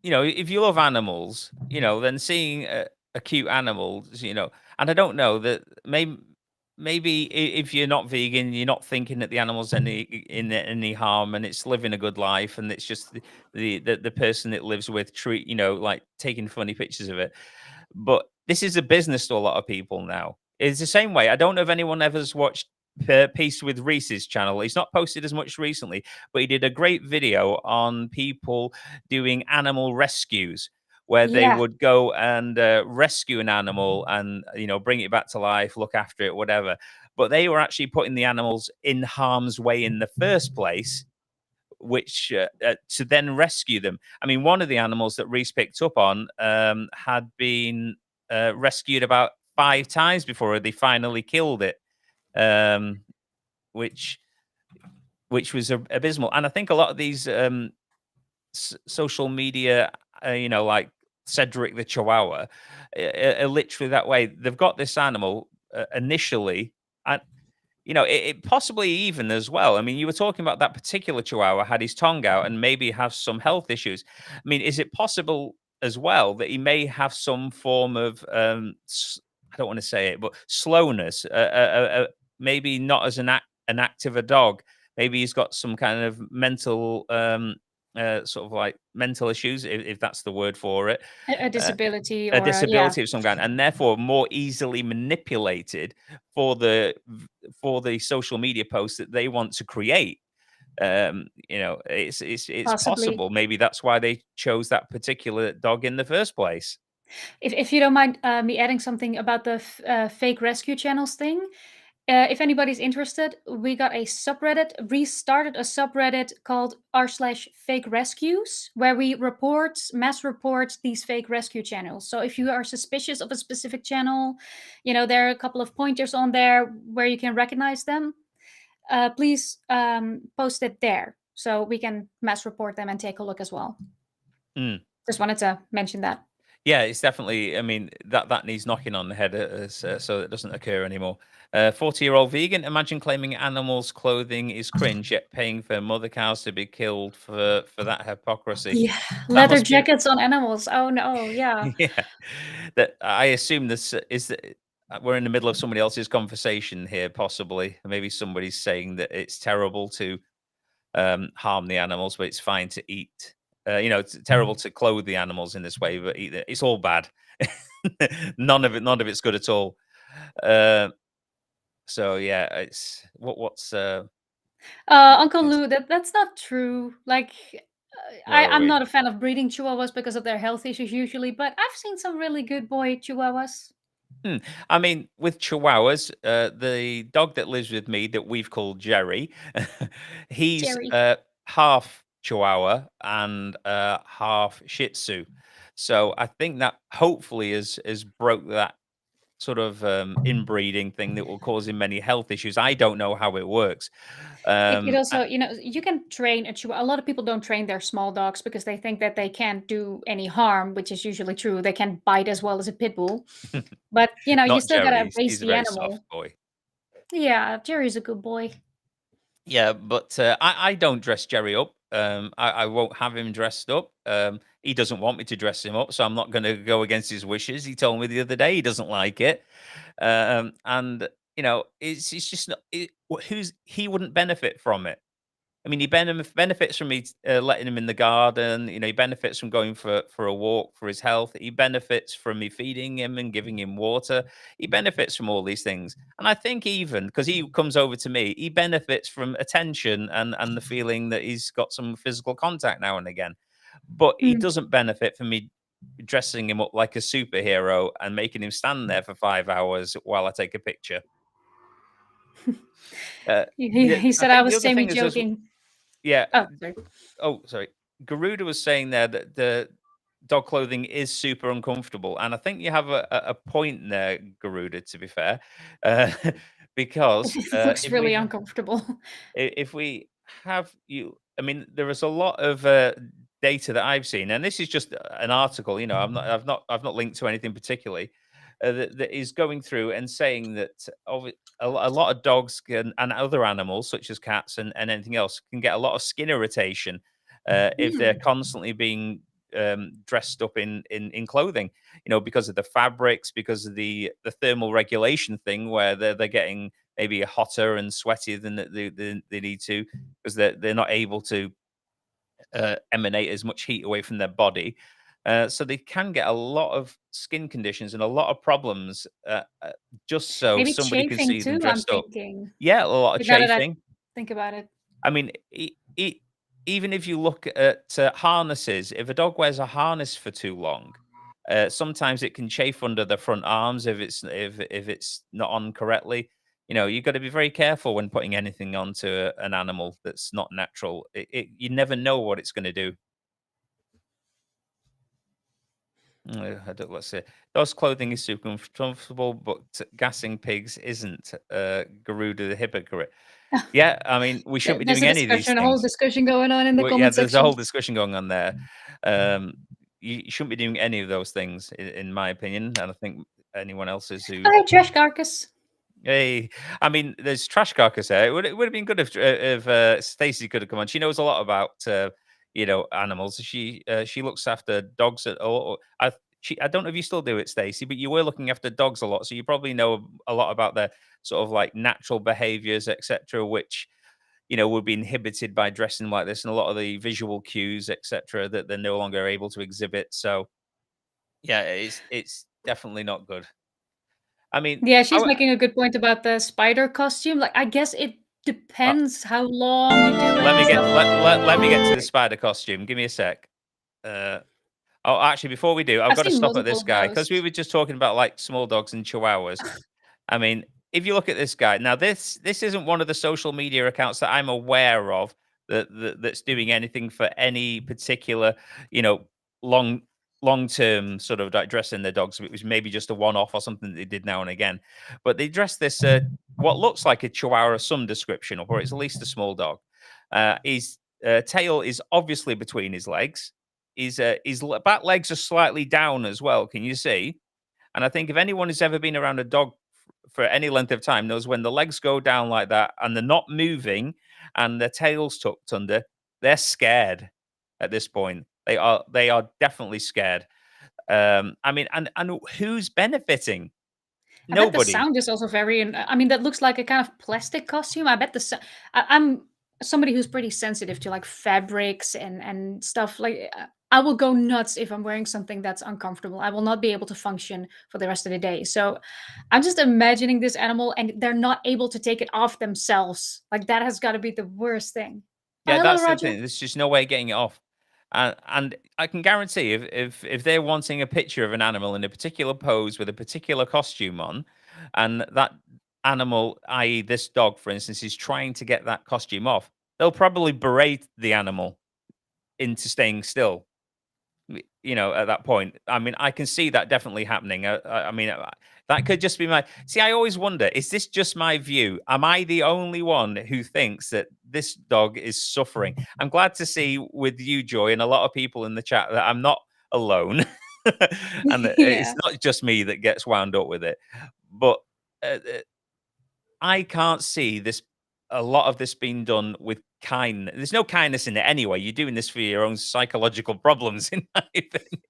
if you love animals, then seeing a cute animal, and I don't know that maybe if you're not vegan, you're not thinking that the animal's any harm and it's living a good life and it's just the person it lives with treat, like taking funny pictures of it. But this is a business to a lot of people now. It's the same way. I don't know if anyone ever's watched Peace with Reese's channel. He's not posted as much recently, but he did a great video on people doing animal rescues where they Yeah. would go and rescue an animal and bring it back to life, look after it, whatever. But they were actually putting the animals in harm's way in the first place which to then rescue them. I mean, one of the animals that Reese picked up on had been rescued about 5 times before they finally killed it, um, which was abysmal. And I think a lot of these social media, like Cedric the Chihuahua, are literally that way. They've got this animal initially, and it possibly even as well. I mean, you were talking about that particular Chihuahua had his tongue out and maybe has some health issues. I mean, is it possible as well that he may have some form of I don't want to say it, but slowness? Maybe not as an active a dog. Maybe he's got some kind of mental sort of like mental issues, if that's the word for it. A Uh, disability a or a, yeah, disability of some kind, and therefore more easily manipulated for the social media posts that they want to create. It's possibly. possible. Maybe that's why they chose that particular dog in the first place. If you don't mind me adding something about the fake rescue channels thing, if anybody's interested, we got a subreddit, restarted a subreddit called r/fake rescues, where we mass report these fake rescue channels. So if you are suspicious of a specific channel, there are a couple of pointers on there where you can recognize them. Please post it there so we can mass report them and take a look as well. Mm. Just wanted to mention that. Yeah, it's definitely. I mean, that needs knocking on the head so it doesn't occur anymore. 40-year-old vegan. Imagine claiming animals' clothing is cringe, yet paying for mother cows to be killed for that hypocrisy. Yeah, That leather must be. jackets on animals. Oh no, yeah. Yeah, that I assume this is that we're in the middle of somebody else's conversation here, possibly. Maybe somebody's saying that it's terrible to harm the animals, but it's fine to eat. It's terrible to clothe the animals in this way, but it's all bad. None of it's good at all. Uh, so yeah, it's what's Uncle Lou, that's not true. Like, where are I'm we? not a fan of breeding Chihuahuas because of their health issues usually, but I've seen some really good boy Chihuahuas. Hmm. I mean, with Chihuahuas, the dog that lives with me that we've called Jerry, he's Jerry. half Chihuahua and half Shih Tzu. So I think that hopefully has broke that sort of inbreeding thing that will cause him many health issues. I don't know how it works. It I- also, you can train a Chihuahua. A lot of people don't train their small dogs because they think that they can't do any harm, which is usually true. They can't bite as well as a pit bull, but you Not still Jerry. gotta raise He's a the very soft animal. boy. Yeah, Jerry's a good boy. Yeah, but I don't dress Jerry up. I won't have him dressed up. He doesn't want me to dress him up, so I'm not going to go against his wishes. He told me the other day he doesn't like it, and it's just not. He wouldn't benefit from it. I mean, he benefits from me letting him in the garden. He benefits from going for a walk for his health. He benefits from me feeding him and giving him water. He benefits from all these things. And I think even because he comes over to me, he benefits from attention and the feeling that he's got some physical contact now and again. But he Mm. doesn't benefit from me dressing him up like a superhero and making him stand there for 5 hours while I take a picture. Uh, He I said I think the was other thing is, semi-joking. yeah. Oh, sorry. Oh, sorry. Garuda was saying there that the dog clothing is super uncomfortable, and I think you have a point there, Garuda. To be fair, uh, because It looks really uncomfortable. if we have you, I mean, there is a lot of data that I've seen, and this is just an article. I've not linked to anything particularly that is going through and saying that a lot of dogs and other animals, such as cats and anything else, can get a lot of skin irritation if they're Mm. constantly being dressed up in clothing. Because of the fabrics, because of the thermal regulation thing, where they're getting maybe hotter and sweatier than they need to because they're not able to emanate as much heat away from their body. So they can get a lot of skin conditions and a lot of problems just so Maybe somebody can chafing see them too, I'm dressed up. thinking. Yeah, a lot of Now that I chafing. think about it. I mean, even if you look at harnesses, if a dog wears a harness for too long, sometimes it can chafe under the front arms if it's not on correctly. You got to be very careful when putting anything onto an animal that's not natural. You never know what it's going to do. Let's see. Dog's clothing is super comfortable, but gassing pigs isn't. Garuda the hypocrite. Yeah, I mean, we shouldn't be There's doing any of these a whole things. discussion going on in the Well, yeah, comment there's a section. whole discussion going on there. Um, you shouldn't be doing any of those things, in my opinion, and I think anyone else's who. Hi, trash carcass. Hey, I mean, there's trash carcass there. It would have been good if Stacey could have come on. She knows a lot about animals. She looks after dogs at all. I don't know if you still do it, Stacey, but you were looking after dogs a lot, so you probably know a lot about their sort of like natural behaviors, etc., which would be inhibited by dressing like this, and a lot of the visual cues, etc., that they're no longer able to exhibit. So yeah, it's definitely not good. I mean, Yeah, I, she's making a good point about the spider costume. Like, I guess it depends how long you do it let me and get stuff. let me get to the spider costume. Give me a sec. Uh, oh, actually, before we do, I've I've got to seen stop at multiple this of guy because we those. were just talking about like small dogs and chihuahuas. I mean, if you look at this guy now, this isn't one of the social media accounts that I'm aware of that's doing anything for any particular, you know, long long term sort of like dressing their dogs. It was maybe just a one off or something that they did now and again, but they dressed this what looks like a chihuahua, some description, or it's at least a small dog. His tail is obviously between his legs. His back legs are slightly down as well. Can you see? And I think if anyone has ever been around a dog for any length of time knows when the legs go down like that and they're not moving and their tail's tucked under, they're scared at this point. They are definitely scared. I mean, and who's benefiting? I bet the Nobody. sound is also very. I mean, that looks like a kind of plastic costume. I bet I'm somebody who's pretty sensitive to like fabrics and stuff. Like, I will go nuts if I'm wearing something that's uncomfortable. I will not be able to function for the rest of the day. So, I'm just imagining this animal, and they're not able to take it off themselves. Like that has got to be the worst thing. Oh, Yeah, hello, that's the Roger. thing. There's just no way of getting it off. And I can guarantee if they're wanting a picture of an animal in a particular pose with a particular costume on, and that animal, i.e., this dog, for instance, is trying to get that costume off, they'll probably berate the animal into staying still. At that point, I mean, I can see that definitely happening. I mean, that could just be my. See, I always wonder: is this just my view? Am I the only one who thinks that this dog is suffering? I'm glad to see with you, Joy, and a lot of people in the chat that I'm not alone, and that it's Yeah. not just me that gets wound up with it. But I can't see this a lot of this being done with kindness. There's no kindness in it anyway. You're doing this for your own psychological problems, in my opinion.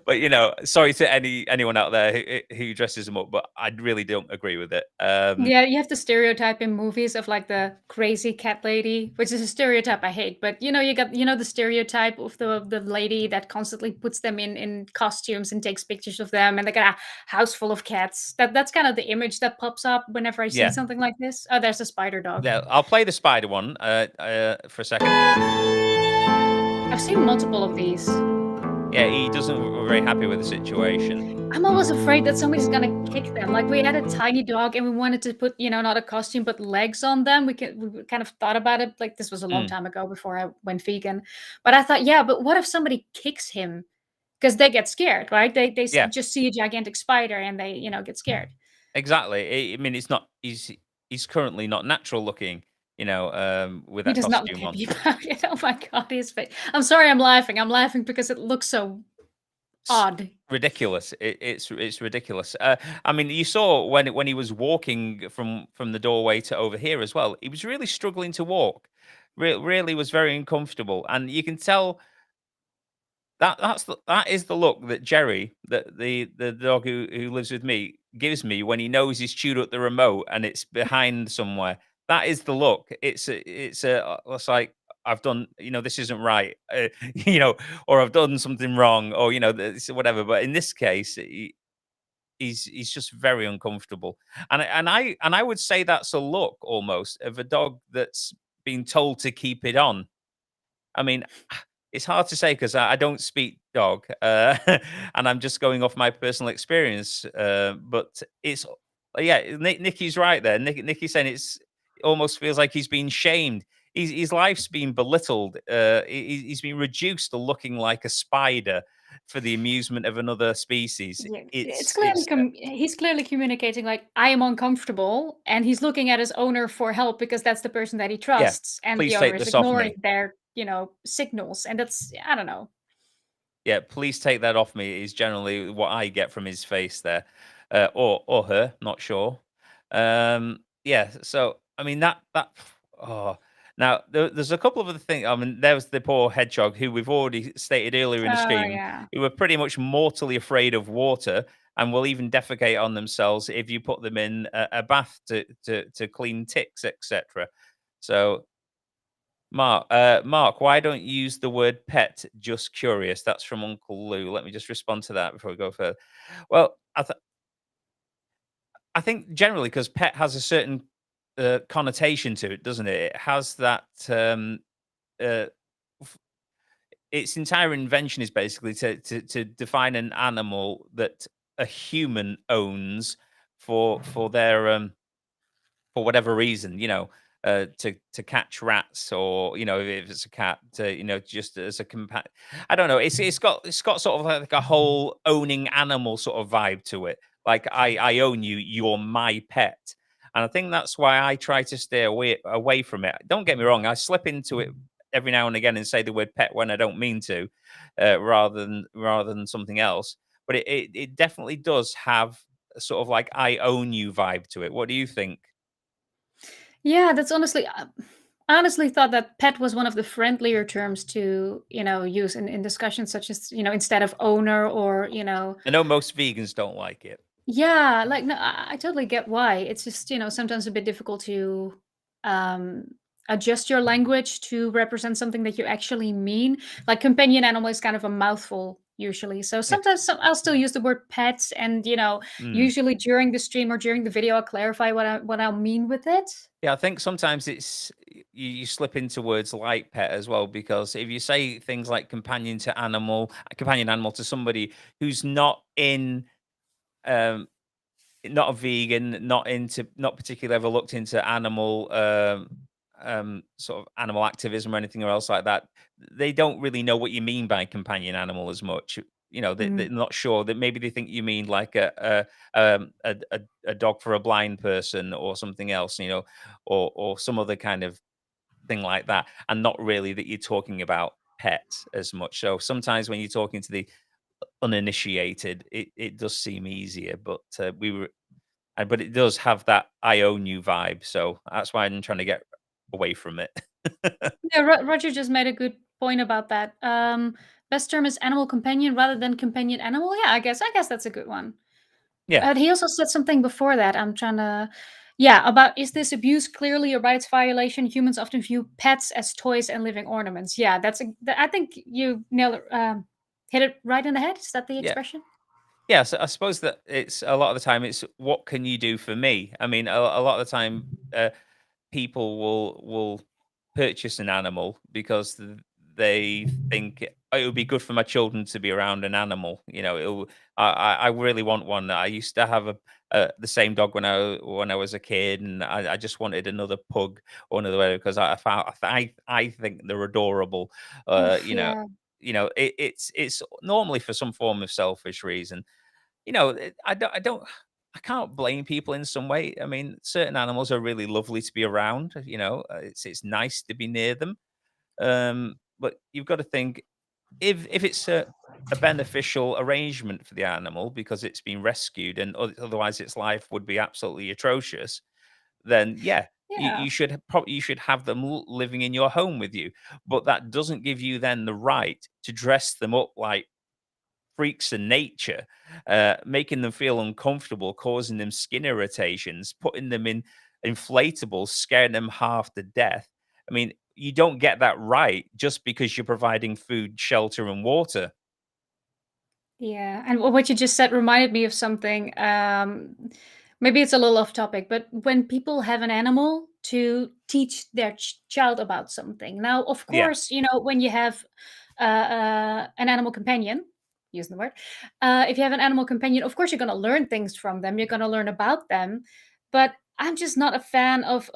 But sorry to anyone out there who dresses them up, but I really don't agree with it. Yeah, you have the stereotype in movies of like the crazy cat lady, which is a stereotype I hate. But you got the stereotype of the lady that constantly puts them in costumes and takes pictures of them, and they got a house full of cats. That's kind of the image that pops up whenever I see Yeah, something like this. Oh, there's a spider dog. yeah. I'll play the spider one for a second. I've seen multiple of these. Yeah, he doesn't look very happy with the situation. I'm always afraid that somebody's gonna kick them. Like, we had a tiny dog and we wanted to put, not a costume, but legs on them. We kind of thought about it. Like, this was a long Mm, time ago before I went vegan. But I thought, yeah, but what if somebody kicks him? Because they get scared, right? They yeah, just see a gigantic spider and they, get scared. exactly. I mean, it's not. He's currently not natural looking. With He that does not look costume on. happy about it. Oh my god, his face. I'm sorry, I'm laughing. I'm laughing because it looks so s- odd. Ridiculous. It's ridiculous. I mean, you saw when he was walking from the doorway to over here as well. He was really struggling to walk. Really was very uncomfortable, and you can tell that is the look that Jerry, the dog who lives with me, gives me when he knows he's chewed up the remote and it's behind somewhere. That is the look. It's like I've done, this isn't right, or I've done something wrong, or this, whatever. But in this case, he's just very uncomfortable, and I would say that's a look almost of a dog that's been told to keep it on. I mean, it's hard to say because I don't speak dog, and I'm just going off my personal experience. But it's Yeah, Nikki's right there. Nikki's saying it almost feels like he's been shamed. His life's been belittled. He's been reduced to looking like a spider for the amusement of another species. Yeah, it's clearly It's he's clearly communicating like I am uncomfortable, and he's looking at his owner for help because that's the person that he yeah. trusts, and the Please owner take is this off ignoring me. their signals, and that's I don't know. Yeah, please take that off me is generally what I get from his face there, or her, not sure. Yeah, so I mean that. Oh, now there's a couple of other things. I mean, there was the poor hedgehog who we've already stated earlier in the Oh stream, yeah. who were pretty much mortally afraid of water and will even defecate on themselves if you put them in a bath to clean ticks, etc. So Mark, why don't you use the word pet? Just curious. That's from Uncle Lou. Let me just respond to that before we go further. Well, I think generally because pet has a certain connotation to it, doesn't it? It has that. Uh, f- its entire invention is basically to define an animal that a human owns for their for whatever reason, to catch rats, or if it's a cat, to just as a I don't know. It's got sort of like a whole owning animal sort of vibe to it. Like I own you, you're my pet, and I think that's why I try to stay away from it. Don't get me wrong, I slip into it every now and again and say the word pet when I don't mean to, rather than something else. But it definitely does have a sort of like I own you vibe to it. What do you think? Yeah, that's I honestly thought that pet was one of the friendlier terms to, use in discussions such as, instead of owner or, I know most vegans don't like it. yeah, like no, I totally get why. It's just, sometimes a bit difficult to um adjust your language to represent something that you actually mean. Like companion animal is kind of a mouthful usually. So Yeah. sometimes I'll still use the word pets, and Mm. usually during the stream or during the video I'll clarify what I mean with it. Yeah, I think sometimes you slip into words like pet as well, because if you say things like companion animal to somebody who's um not a vegan, not particularly ever looked into sort of animal activism or anything else like that. They don't really know what you mean by companion animal as much. They're Mm. not sure. That maybe they think you mean like a dog for a blind person or something else, or some other kind of thing like that, and not really that you're talking about pets as much. So sometimes when you're talking to the uninitiated, it does seem easier, but it does have that "I own you" vibe, so that's why I'm trying to get away from it. Yeah, Roger just made a good point about that. Best term is animal companion rather than companion animal. Yeah, I guess that's a good one. Yeah, He also said something before that. I'm trying to, yeah, about is this abuse clearly a rights violation? Humans often view pets as toys and living ornaments. Yeah, I think you nailed it, hit it right in the head. Is that the yeah. expression? Yeah, so I suppose that it's a lot of the time it's what can you do for me? I mean, a lot of the time, people will purchase an animal because they think "Oh, it would be good for my children to be around an animal." I really want one. I used to have the same dog when I was a kid, and I just wanted another pug or another way because I found I think they're adorable. Uh, Oof, you know, yeah. it's normally for some form of selfish reason. I can't blame people in some way. I mean, certain animals are really lovely to be around, it's nice to be near them. But you've got to think, if it's a beneficial arrangement for the animal because it's been rescued and otherwise its life would be absolutely atrocious, then yeah, Yeah. you should have them living in your home with you. But that doesn't give you then the right to dress them up like freaks of nature, making them feel uncomfortable, causing them skin irritations, putting them in inflatables, scaring them half to death. I mean, you don't get that right just because you're providing food, shelter, and water. Yeah, and what you just said reminded me of something. Maybe it's a little off topic, but when people have an animal to teach their child about something. Now, of Yeah. course, when you have an animal companion, using the word. If you have an animal companion, of course you're gonna learn things from them. You're gonna learn about them, but I'm just not a fan of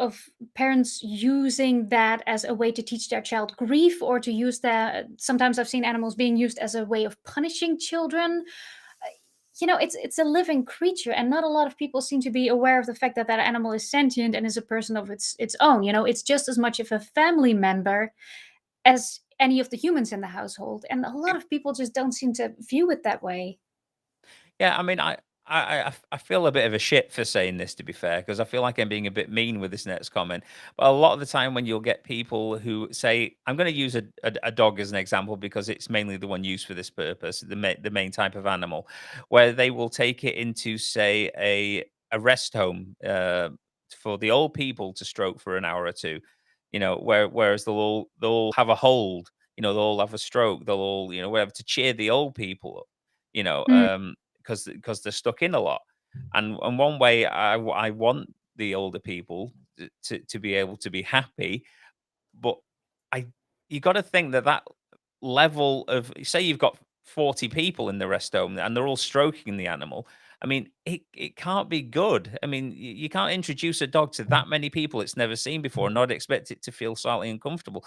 parents using that as a way to teach their child grief or to use that. Sometimes I've seen animals being used as a way of punishing children. Uh, it's a living creature, and not a lot of people seem to be aware of the fact that that animal is sentient and is a person of its own. It's just as much of a family member as any of the humans in the household, and a lot of people just don't seem to view it that way. Yeah, I mean, I feel a bit of a shit for saying this, to be fair, because I feel like I'm being a bit mean with this next comment. But a lot of the time, when you'll get people who say, "I'm going to use a dog as an example because it's mainly the one used for this purpose, the main type of animal," where they will take it into, say, a rest home for the old people to stroke for an hour or two. Whereas they'll have a hold. They'll all have a stroke. They'll all whatever to cheer the old people up. You know, Mm, um, because they're stuck in a lot. And one way I want the older people to be able to be happy, but I you got to think that level of, say you've got 40 people in the rest home and they're all stroking the animal. I mean, it can't be good. I mean, you can't introduce a dog to that many people it's never seen before and not expect it to feel slightly uncomfortable.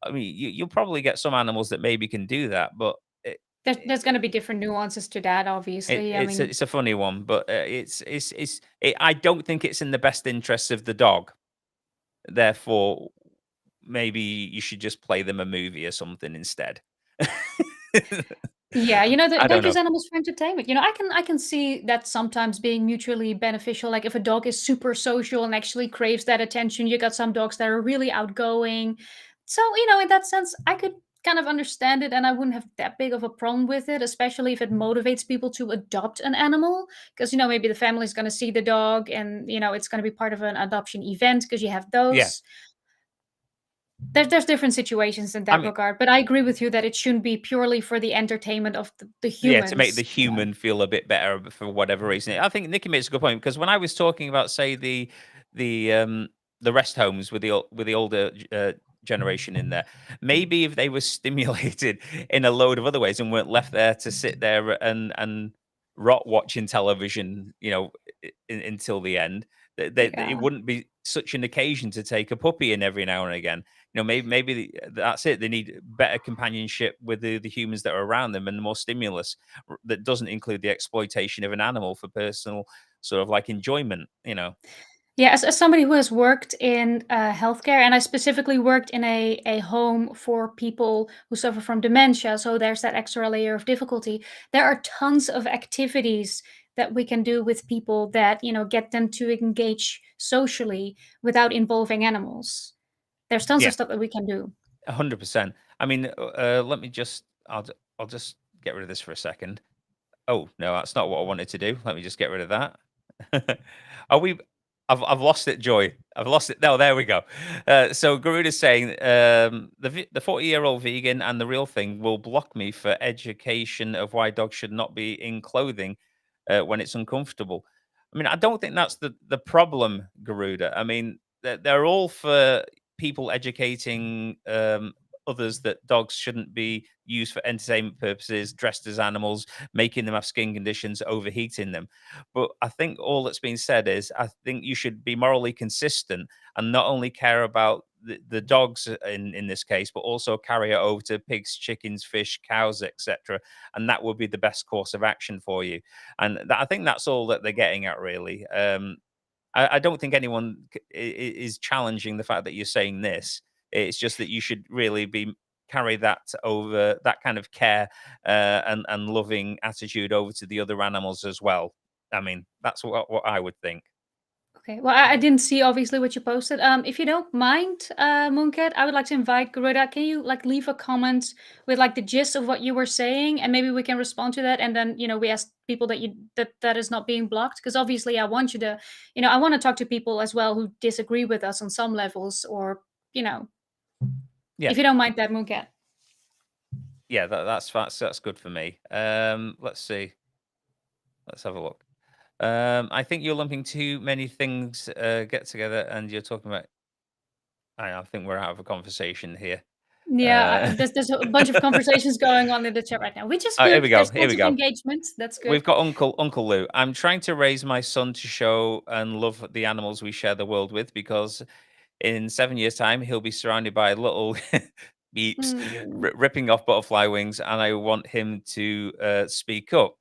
I mean, you'll probably get some animals that maybe can do that, but it, there's gonna be different nuances to that, obviously. I mean, it's a funny one, but, I don't think it's in the best interests of the dog. Therefore, maybe you should just play them a movie or something instead. yeah, I they're don't know. just animals for entertainment. I can see that sometimes being mutually beneficial. Like if a dog is super social and actually craves that attention, you got some dogs that are really outgoing. So, in that sense, I could kind of understand it and I wouldn't have that big of a problem with it, especially if it motivates people to adopt an animal. Because, maybe the family's going to see the dog and, it's going to be part of an adoption event because you have Yeah. those. There's different situations in I that mean, regard, but I agree with you that it shouldn't be purely for the entertainment of the yeah, to make the humans. human feel a bit better for whatever reason. I think Nikki makes a good point because when I was talking about, say, the um the rest homes with the older generation in there, maybe if they were stimulated in a load of other ways and weren't left there to sit there and rot watching television, until the end, it Yeah. wouldn't be such an occasion to take a puppy in every now and again. That's it. They need better companionship with the humans that are around them and more stimulus that doesn't include the exploitation of an animal for personal sort of like enjoyment. Yeah, as somebody who has worked in healthcare, and I specifically worked in a home for people who suffer from dementia, so there's that extra layer of difficulty. There are tons of activities that we can do with people that, get them to engage socially without involving animals. There's tons of Yeah, stuff that we can do. 100%. I mean, let me just, I'll just get rid of this for a second. Oh, no, that's not what I wanted to do. Let me just get rid of that. Are we I've lost it, Joy. I've lost it. No, there we go. So Garuda's saying the 40-year-old vegan and the real thing will block me for education of why dogs should not be in clothing when it's uncomfortable. I mean, I don't think that's the problem, Garuda. I mean, they're all for people educating others that dogs shouldn't be used for entertainment purposes, dressed as animals, making them have skin conditions, overheating them. But I think all that's been said is I think you should be morally consistent and not only care about the dogs in this case, but also carry it over to pigs, chickens, fish, cows, etc. And that would be the best course of action for you. And I think that's all that they're getting at, really. I don't think anyone is challenging the fact that you're saying this. It's just that you should really be carry that over that kind of care and loving attitude over to the other animals as well. I mean, that's what I would think. Okay. Well, I didn't see obviously what you posted. If you don't mind, Mooncat, I would like to invite Garuda. Can you like leave a comment with like the gist of what you were saying, and maybe we can respond to that, and then we ask people that is not being blocked, because obviously I want you to, I want to talk to people as well who disagree with us on some levels, or you know, Yeah, if you don't mind that, Mooncat. yeah, that's good for me. Let's see. Let's have a look. I think you're lumping too many things get together, and you're talking about. I think we're out of a conversation here. Yeah, Uh, there's a bunch of conversations going on in the chat right now, which is here good. we go. There's Here lots we of go. engagement. That's good. We've got Uncle Lou. I'm trying to raise my son to show and love the animals we share the world with because in 7 years' time he'll be surrounded by little beeps Mm. ripping off butterfly wings, and I want him to speak up.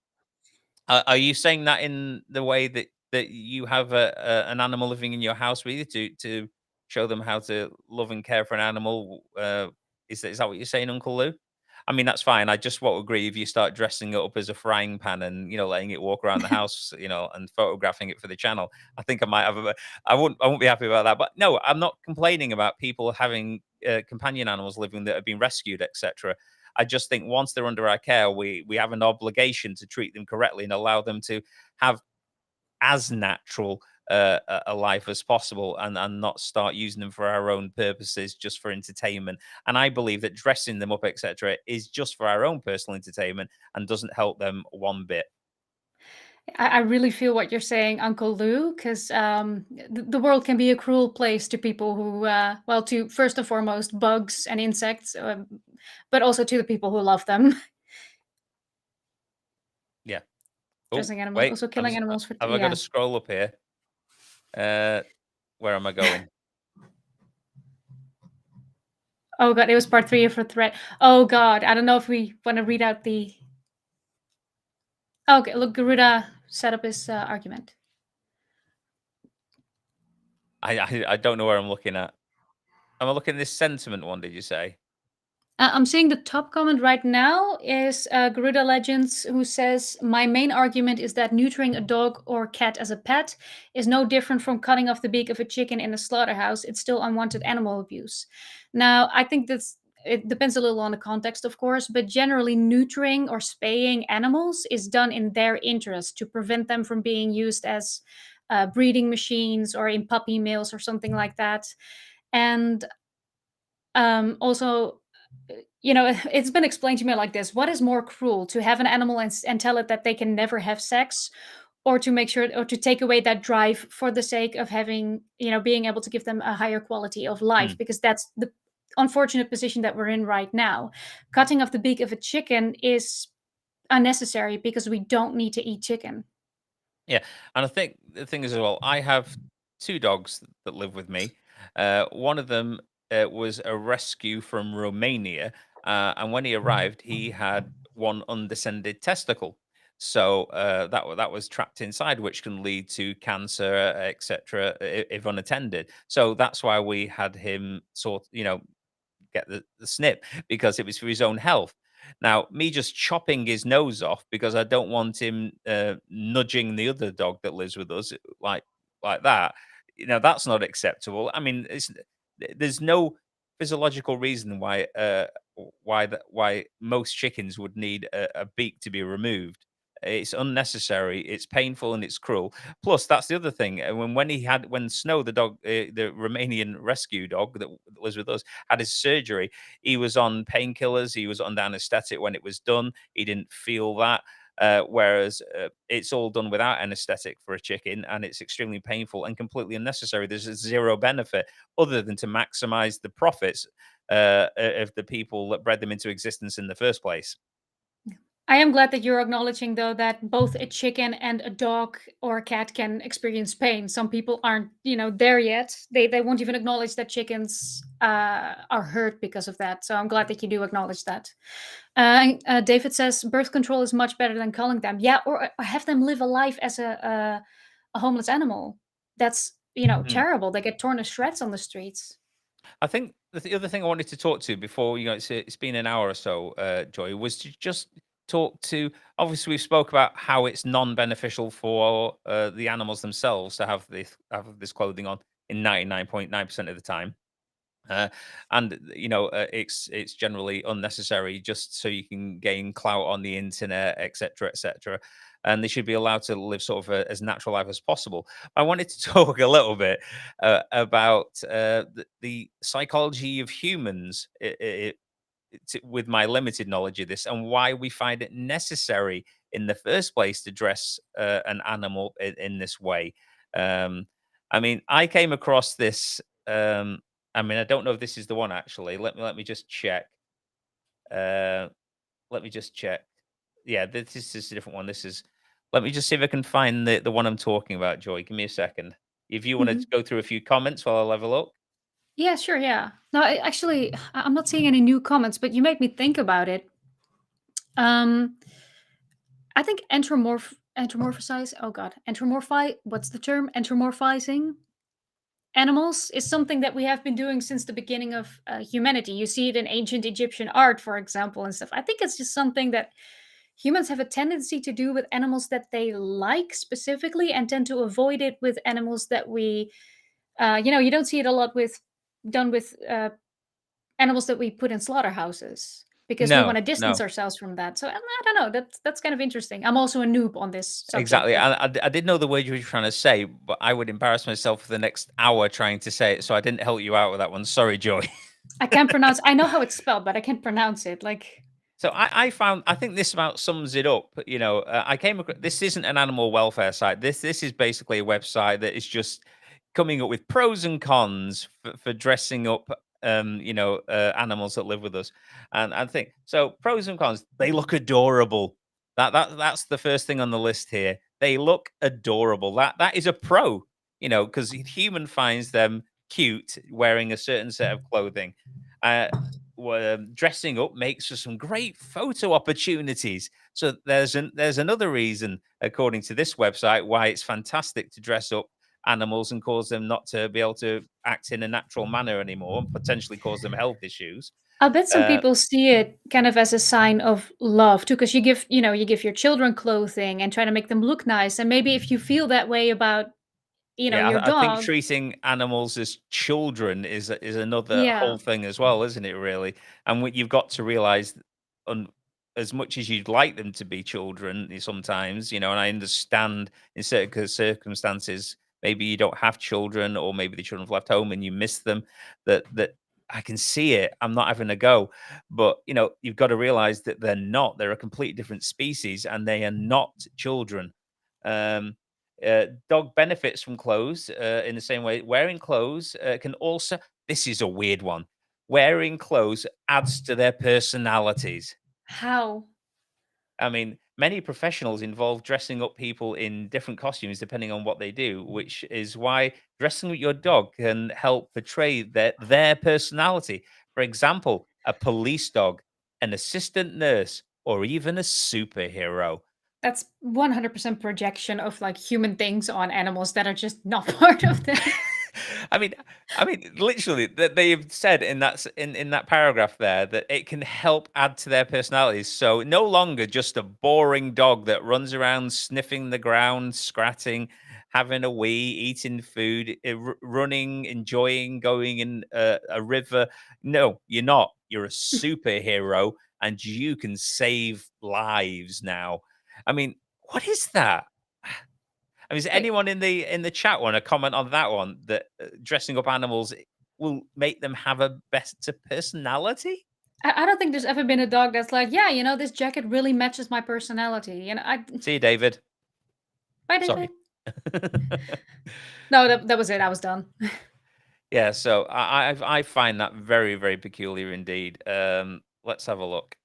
Are you saying that in the way that you have an animal living in your house with you to show them how to love and care for an animal? Is that what you're saying, Uncle Lou? I mean, that's fine. I just won't agree if you start dressing it up as a frying pan and letting it walk around the house, and photographing it for the channel. I think I might have a. I won't be happy about that. But no, I'm not complaining about people having companion animals living that have been rescued, etc. I just think once they're under our care, we have an obligation to treat them correctly and allow them to have as natural a life as possible, and not start using them for our own purposes just for entertainment. And I believe that dressing them up, etc., is just for our own personal entertainment and doesn't help them one bit. I really feel what you're saying, Uncle Lou, because the world can be a cruel place to people who, well, to first and foremost bugs and insects, but also to the people who love them. Yeah. Oh, Dressing animals, wait. also killing animals for, Have I got to yeah. scroll up here? Uh, where am I going? Oh god, it was part 3 of a thread. Oh god, I don't know if we want to read out the. Okay, look, Garuda set up his argument. I don't know where I'm looking at. Am I looking at this sentiment one? Did you say? I'm seeing the top comment right now is Garuda Legends, who says, "My main argument is that neutering a dog or cat as a pet is no different from cutting off the beak of a chicken in a slaughterhouse. It's still unwanted animal abuse." Now, I think it depends a little on the context, of course, but generally, neutering or spaying animals is done in their interest to prevent them from being used as breeding machines or in puppy mills or something like that. And also, it's been explained to me like this: what is more cruel, to have an animal and tell it that they can never have sex, or to make sure, or to take away that drive for the sake of having, being able to give them a higher quality of life? Hmm. Because that's the unfortunate position that we're in right now. Cutting off the beak of a chicken is unnecessary because we don't need to eat chicken. Yeah, and I think the thing is as well, I have 2 dogs that live with me. One of them, was a rescue from Romania, and when he arrived, he had one undescended testicle. So, that was trapped inside, which can lead to cancer, et cetera, if unattended. So that's why we had him get the snip because it was for his own health. Now, me just chopping his nose off because I don't want him nudging the other dog that lives with us like that. That's not acceptable. I mean, there's no physiological reason why most chickens would need a beak to be removed. It's unnecessary. It's painful and it's cruel. Plus, that's the other thing. When Snow, the dog, the Romanian rescue dog that was with us, had his surgery, he was on painkillers, he was under anesthetic when it was done. He didn't feel that. Whereas it's all done without anesthetic for a chicken, and it's extremely painful and completely unnecessary. There's zero benefit other than to maximize the profits of the people that bred them into existence in the first place. I am glad that you're acknowledging, though, that both a chicken and a dog or a cat can experience pain. Some people aren't, there yet. They won't even acknowledge that chickens are hurt because of that. So I'm glad that you do acknowledge that. David says birth control is much better than culling them. Yeah, or have them live a life as a homeless animal. That's Mm. terrible. They get torn to shreds on the streets. I think the other thing I wanted to talk to before, it's been an hour or so, Joy, was to just talk to. Obviously, we spoke about how it's non-beneficial for the animals themselves to have this clothing on in 99.9% of the time. Uh, and it's generally unnecessary just so you can gain clout on the internet, etc., etc. And they should be allowed to live sort of as natural life as possible. I wanted to talk a little bit about the psychology of humans with my limited knowledge of this, and why we find it necessary in the first place to dress an animal in this way. Um, I mean, I came across this. I mean, I don't know if this is the one actually. Let me just check. Uh, let me just check. Yeah, this is a different one. This is. Let me just see if I can find the one I'm talking about, Joy. Give me a second. If you want to Mhm. go through a few comments while I level up. Yeah, sure, yeah. No, actually, I'm not seeing any new comments, but you made me think about it. Um, I think anthropomorphize. Oh God, anthropomorphize. What's the term? Anthropomorphizing animals is something that we have been doing since the beginning of humanity. You see it in ancient Egyptian art, for example, and stuff. I think it's just something that humans have a tendency to do with animals that they like specifically, and tend to avoid it with animals that we, you don't see it a lot with done with animals that we put in slaughterhouses because we want No, to distance no. ourselves from that. So I don't know. That's kind of interesting. I'm also a noob on this subject, Exactly. but I did know the word you were trying to say, but I would embarrass myself for the next hour trying to say it, so I didn't help you out with that one. Sorry, Joy. I can't pronounce. I know how it's spelled, but I can't pronounce it. Like, So I found I think this about sums it up. I came across this isn't an animal welfare site. This is basically a website that is just coming up with pros and cons for dressing up animals that live with us. And I think so pros and cons, they look adorable. That's the first thing on the list here. They look adorable. That is a pro, because human finds them cute wearing a certain set of clothing. Uh, Dressing up makes for some great photo opportunities. So there's another reason, according to this website, why it's fantastic to dress up animals and cause them not to be able to act in a natural manner anymore, and potentially cause them health issues. I bet some Uh, people see it kind of as a sign of love too, because you give your children clothing and try to make them look nice. And maybe if you feel that way about, Yeah, your I think dog, treating animals as children is another yeah, whole thing as well, isn't it? Really, and what you've got to realize, on as much as you'd like them to be children, sometimes, and I understand in certain circumstances, maybe you don't have children, or maybe the children have left home and you miss them. That I can see it. I'm not having a go, but you've got to realize that they're not. They're a completely different species, and they are not children. Um, Dog benefits from clothes in the same way. Wearing clothes can also, this is a weird one. Wearing clothes adds to their personalities. how? I mean, many professionals involve dressing up people in different costumes depending on what they do, which is why dressing up your dog can help portray their personality. For example, a police dog, an assistant nurse, or even a superhero. That's 100% projection of like human things on animals that are just not part of them. I mean, literally, that they've said in that paragraph there that it can help add to their personalities. So no longer just a boring dog that runs around sniffing the ground, scratching, having a wee, eating food, running, enjoying going in a river. No, you're not. You're a superhero, and you can save lives now. I mean, what is that? I mean, is Wait, anyone in the chat want to comment on that one? That dressing up animals will make them have a better personality? I don't think there's ever been a dog that's like, yeah, this jacket really matches my personality. See you, David. Bye, David. Sorry. No, that was it. I was done. Yeah, so I find that very, very peculiar indeed. Let's have a look.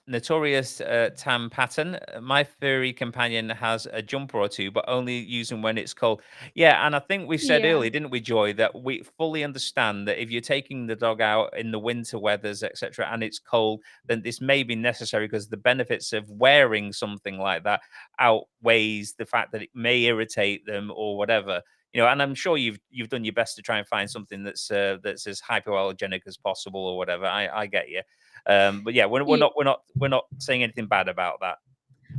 Notorious Tam pattern. My furry companion has a jumper or two, but only use them when it's cold. Yeah, and I think we said Yeah, earlier, didn't we, Joy, that we fully understand that if you're taking the dog out in the winter weathers, etc., and it's cold, then this may be necessary because the benefits of wearing something like that outweighs the fact that it may irritate them or whatever. And I'm sure you've done your best to try and find something that's as hypoallergenic as possible or whatever. I get you. But yeah, yeah. we're not saying anything bad about that.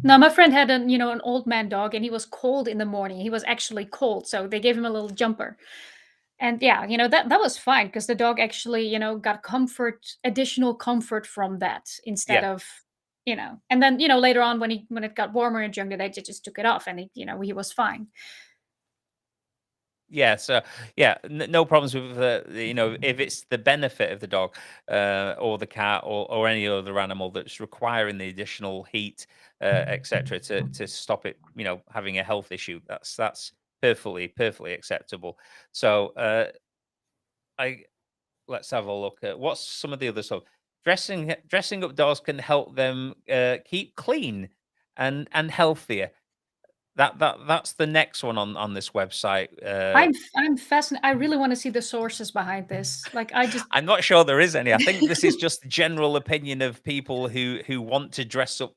No, my friend had an old man dog, and he was cold in the morning. He was actually cold, so they gave him a little jumper. And yeah, that was fine because the dog actually, got additional comfort from that instead Yeah. of, and then, later on when it got warmer and during the day, they just took it off, and he was fine. Yeah, so yeah, no problems with if it's the benefit of the dog or the cat or any other animal that's requiring the additional heat, etc., to stop it, having a health issue. That's perfectly acceptable. So I let's have a look at what's some of the other stuff. Dressing up dogs can help them keep clean and healthier. That's the next one on this website. I'm fascinated. I really want to see the sources behind this. Like I just I'm not sure there is any. I think this is just the general opinion of people who want to dress up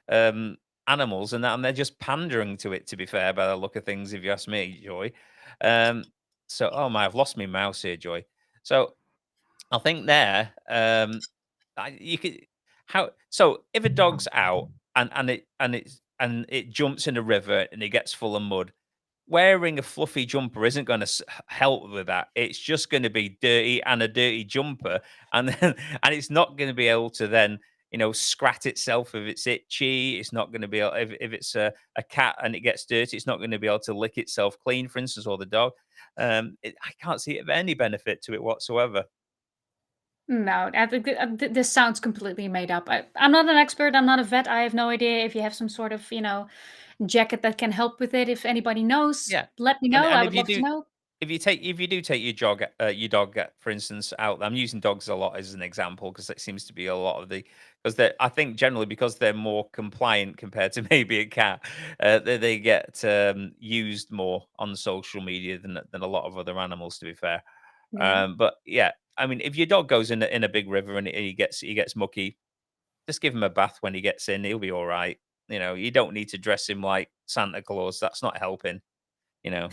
um, animals, and they're just pandering to it. To be fair, by the look of things, if you ask me, Joy. Um, so, oh my, I've lost my mouse here, Joy. So, I think there, you could how so if a dog's out and it jumps in a river and it gets full of mud, wearing a fluffy jumper isn't going to help with that. It's just going to be dirty and a dirty jumper, and then and it's not going to be able to then scrat itself if it's itchy. It's not going to be able, if it's a cat and it gets dirty, it's not going to be able to lick itself clean, for instance, or the dog. I can't see any benefit to it whatsoever. no. I think this sounds completely made up. I'm not an expert. I'm not a vet. I have no idea if you have some sort of jacket that can help with it. If anybody knows, Yeah, let me and know. I and would love to know. if you do take your dog, for instance, out. I'm using dogs a lot as an example because it seems to be a lot of the because they I think generally because they're more compliant compared to maybe a cat, they get used more on social media than a lot of other animals. To be fair, Yeah. but yeah, I mean, if your dog goes in a big river and he gets mucky, just give him a bath when he gets in. He'll be all right. You don't need to dress him like Santa Claus. That's not helping. Yeah.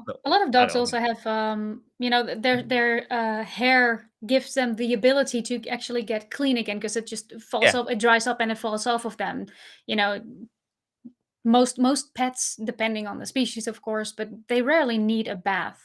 But A lot of I dogs don't think. also have, their hair gives them the ability to actually get clean again because it just falls Yeah, off, it dries up and it falls off of them. You know, most pets, depending on the species, of course, but they rarely need a bath.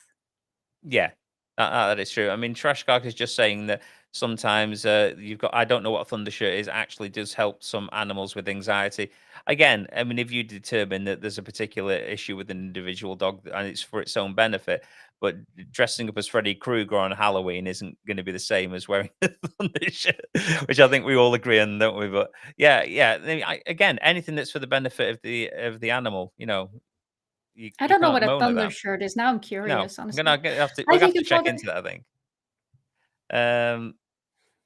yeah, that is true. I mean, Trashcock is just saying that sometimes you've got. I don't know what Thundershirt is. Actually, does help some animals with anxiety. Again, I mean, if you determine that there's a particular issue with an individual dog and it's for its own benefit, but dressing up as Freddy Krueger on Halloween isn't going to be the same as wearing a Thundershirt, which I think we all agree on, don't we? But yeah, yeah. Again, anything that's for the benefit of the animal, you I you don't know can't what a moan at thunder that. shirt is. Now I'm No, curious, I'm honestly. gonna have to. Hi, We're gonna have to vegan check vlogger. into that. I think. Um,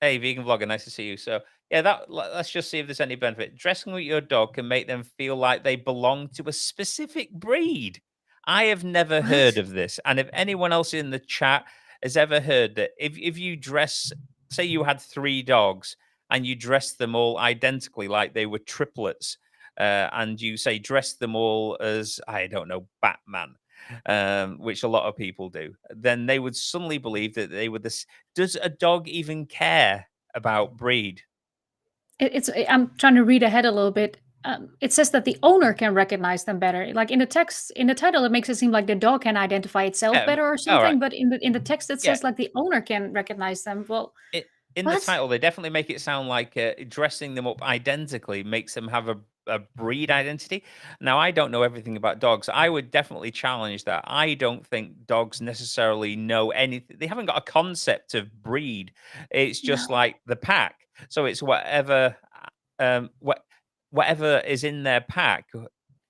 Hey, vegan vlogger, nice to see you. So, yeah, let's just see if there's any benefit. Dressing with your dog can make them feel like they belong to a specific breed. I have never heard What? of this. And if anyone else in the chat has ever heard that, if you dress, say you had three dogs and you dress them all identically like they were triplets, and you say dress them all as, I don't know, Batman, which a lot of people do, then they would suddenly believe that they were this. Does a dog even care about breed? I'm trying to read ahead a little bit. It says that the owner can recognize them better. Like in the text, in the title, it makes it seem like the dog can identify itself Yeah. better or All right. something. But in the text, it Yeah. says like the owner can recognize them. Well, It, in the what? title, they definitely make it sound like dressing them up identically makes them have a breed identity. Now, I don't know everything about dogs. I would definitely challenge that. I don't think dogs necessarily know anything. They haven't got a concept of breed. It's just No. like the pack. So it's whatever is in their pack.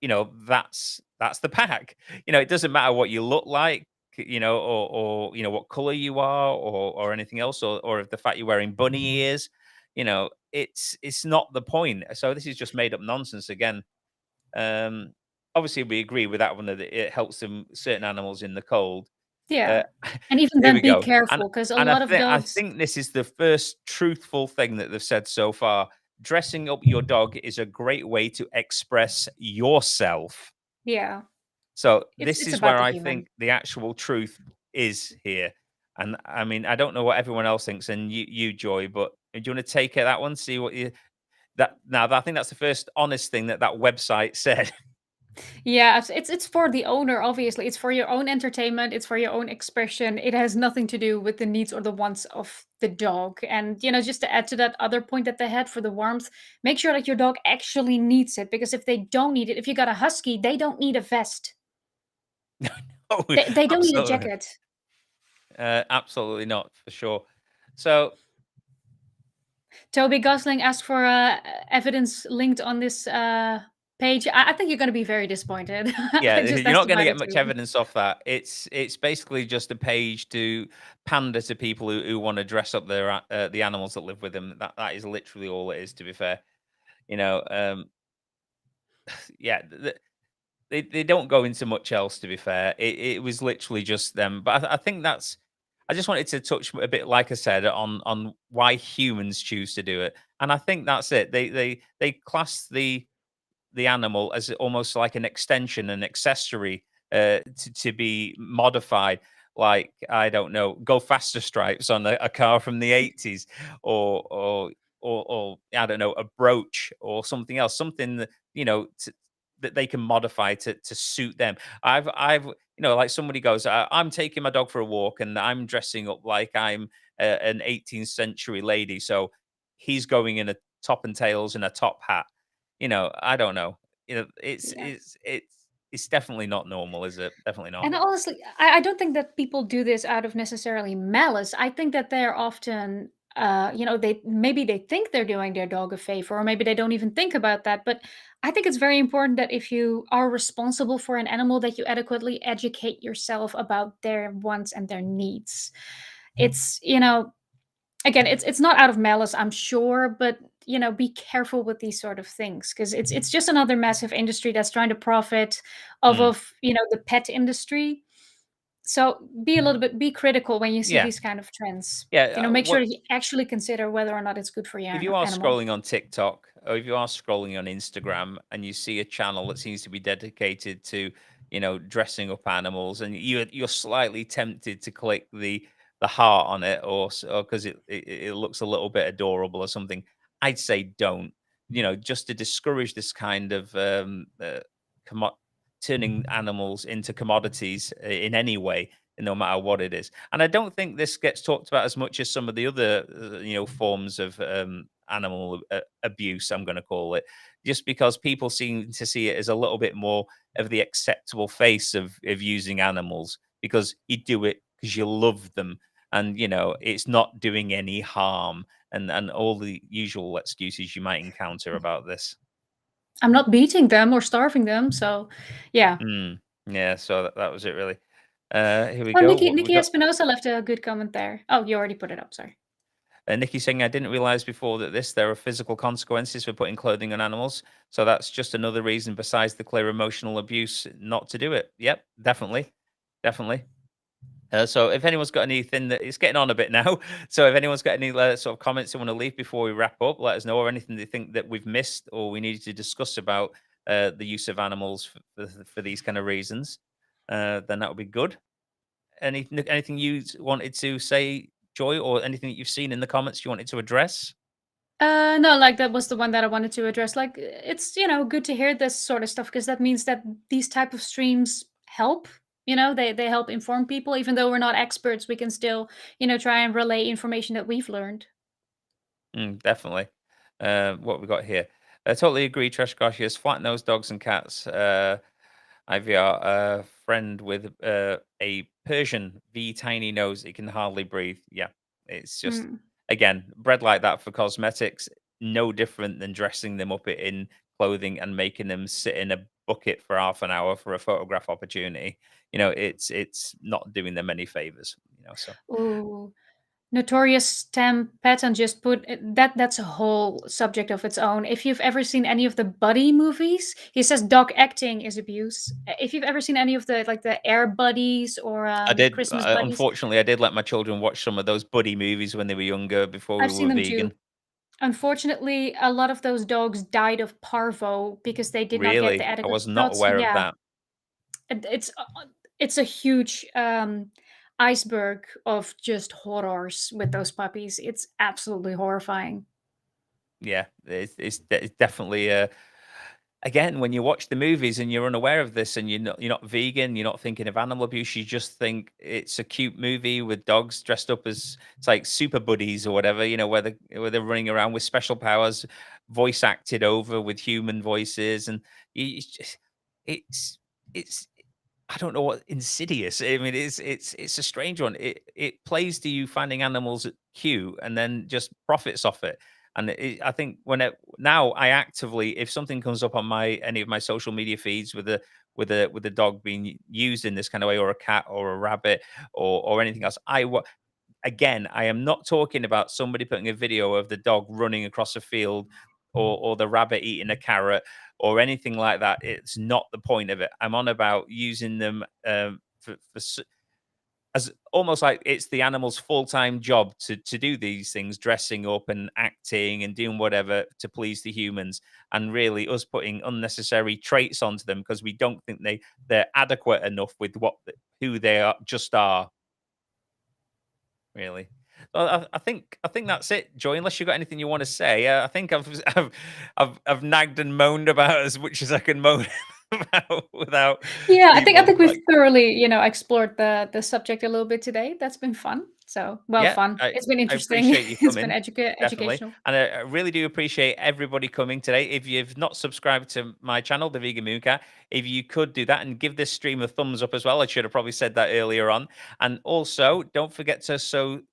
That's the pack. It doesn't matter what you look like, or what color you are, or anything else, or if the fact you're wearing bunny ears, it's not the point. So this is just made up nonsense again. Um, Obviously, we agree with that one that it helps them certain animals in the cold. Uh, Yeah. And even Here then, we be go. And careful because a and I lot of think I dogs. think this is the first truthful thing that they've said so far. Dressing up your dog is a great way to express yourself. Yeah, So this it's is about where the I human. think the actual truth is here. And I mean, I don't know what everyone else thinks, and you Joy, but do you want to take that one? See what you that now. I think that's the first honest thing that website said. Yeah, it's for the owner, obviously. It's for your own entertainment, it's for your own expression. It has nothing to do with the needs or the wants of the dog. And, just to add to that other point that they had for the warmth, make sure that your dog actually needs it because if they don't need it, if you got a husky, they don't need a vest. No, They don't need a absolutely, jacket. absolutely not for sure. So Toby Gosling asked for evidence linked on this page, I think you're gonna be very disappointed. Yeah, Just you're not gonna estimate get it much too. evidence off that. It's basically just a page to pander to people who wanna dress up the animals that live with them. That is literally all it is, to be fair. You know, yeah, they don't go into much else, to be fair. It was literally just them. But I think that's I just wanted to touch a bit, like I said, on why humans choose to do it. And I think that's it. They class the animal as almost like an extension, an accessory to be modified. Like, I don't know, go faster stripes on a car from the 80s, or or I don't know, a brooch or something else, something that that they can modify to suit them. I've like somebody goes, I'm taking my dog for a walk and I'm dressing up like I'm an 18th century lady, so he's going in a top and tails and a top hat. I don't know. It's Yeah. it's definitely not normal, is it? Definitely not. And honestly, I don't think that people do this out of necessarily malice. I think that they're often, they maybe they think they're doing their dog a favor, or maybe they don't even think about that. But I think it's very important that if you are responsible for an animal, that you adequately educate yourself about their wants and their needs. It's, again, it's not out of malice, I'm sure, but be careful with these sort of things because it's just another massive industry that's trying to profit off Mm. of the pet industry. So be critical when you see Yeah, these kind of trends. yeah. Make sure What that you actually consider whether or not it's good for your if you are animal. scrolling on TikTok, or if you are scrolling on Instagram and you see a channel that seems to be dedicated to, dressing up animals, and you're slightly tempted to click the heart on it, or because it looks a little bit adorable or something, I'd say don't. Just to discourage this kind of commo- turning animals into commodities in any way, no matter what it is. And I don't think this gets talked about as much as some of the other, forms of animal abuse, I'm going to call it, just because people seem to see it as a little bit more of the acceptable face of using animals, because you do it because you love them, and it's not doing any harm, and all the usual excuses you might encounter about this. I'm not beating them or starving them, so yeah. Mm, yeah, so that was it really. Here we Oh, go. Nikki What we Nikki got? Espinosa left a good comment there. Oh, you already put it up. Sorry. Nikki saying, I didn't realize before that there are physical consequences for putting clothing on animals. So that's just another reason besides the clear emotional abuse not to do it. Yep, definitely. Definitely. So if anyone's got anything that it's getting on a bit now. So if anyone's got any sort of comments they want to leave before we wrap up, let us know, or anything they think that we've missed or we needed to discuss about the use of animals for these kind of reasons, then that would be good. Anything you wanted to say, Joy, or anything that you've seen in the comments you wanted to address? No, like that was the one that I wanted to address. Like it's, good to hear this sort of stuff because that means that these type of streams help. They help inform people even though we're not experts, we can still, try and relay information that we've learned. Definitely. What we got here? I totally agree. Trash Yes, flat nosed dogs and cats. IVR, a friend with a Persian V tiny nose. It can hardly breathe. Yeah, it's just Mm. again bred like that for cosmetics. No different than dressing them up in clothing and making them sit in a bucket for half an hour for a photograph opportunity. It's not doing them any favors. So Ooh. Notorious Tam Patton just put that's a whole subject of its own. If you've ever seen any of the Buddy movies, he says dog acting is abuse. If you've ever seen any of the Air Buddies or I did. Christmas Buddies, Unfortunately, I did let my children watch some of those buddy movies when they were younger before we I've seen were them too. vegan. Unfortunately, a lot of those dogs died of parvo because they did not get the Really, I adequate was not shots. aware of Yeah, that. it- it's it's a huge iceberg of just horrors with those puppies. It's absolutely horrifying. Yeah, it's definitely again, when you watch the movies and you're unaware of this and you're not vegan, you're not thinking of animal abuse, you just think it's a cute movie with dogs dressed up as it's like super buddies or whatever, where they're running around with special powers, voice acted over with human voices, and it's just it's it's I don't know what insidious. I mean, it's a strange one. It plays to you finding animals cute and then just profits off it. And I think now I actively, if something comes up on any of my social media feeds with a dog being used in this kind of way, or a cat or a rabbit or anything else, again, I am not talking about somebody putting a video of the dog running across a field, or the rabbit eating a carrot or anything like that. It's not the point of it. I'm on about using them as almost like it's the animal's full-time job to do these things, dressing up and acting and doing whatever to please the humans, and really us putting unnecessary traits onto them because we don't think they're adequate enough with who they are. Really. Well, I think that's it, Joy. Unless you've got anything you want to say, I think I've nagged and moaned about as much as I can moan about without Yeah, I people think we've like. thoroughly, explored the subject a little bit today. That's been fun. So, well, Yeah, fun. It's been I interesting. appreciate you It's been coming, definitely, educational. and I really do appreciate everybody coming today. If you've not subscribed to my channel, The Vegan Mooncat, if you could do that and give this stream a thumbs up as well. I should have probably said that earlier on. And also, don't forget to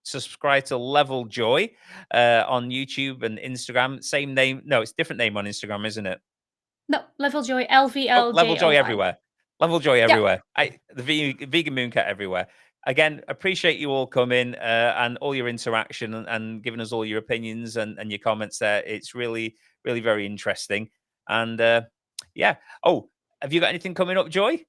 subscribe to Level Joy on YouTube and Instagram. Same name. No, it's different name on Instagram, isn't it? No, Level Joy, Oh, Level Joy LVLJOY. everywhere. Level Joy Yeah. everywhere. Vegan Mooncat everywhere. Again, appreciate you all coming and all your interaction, and giving us all your opinions and your comments there. It's really, really very interesting. And yeah. Oh, have you got anything coming up, Joy?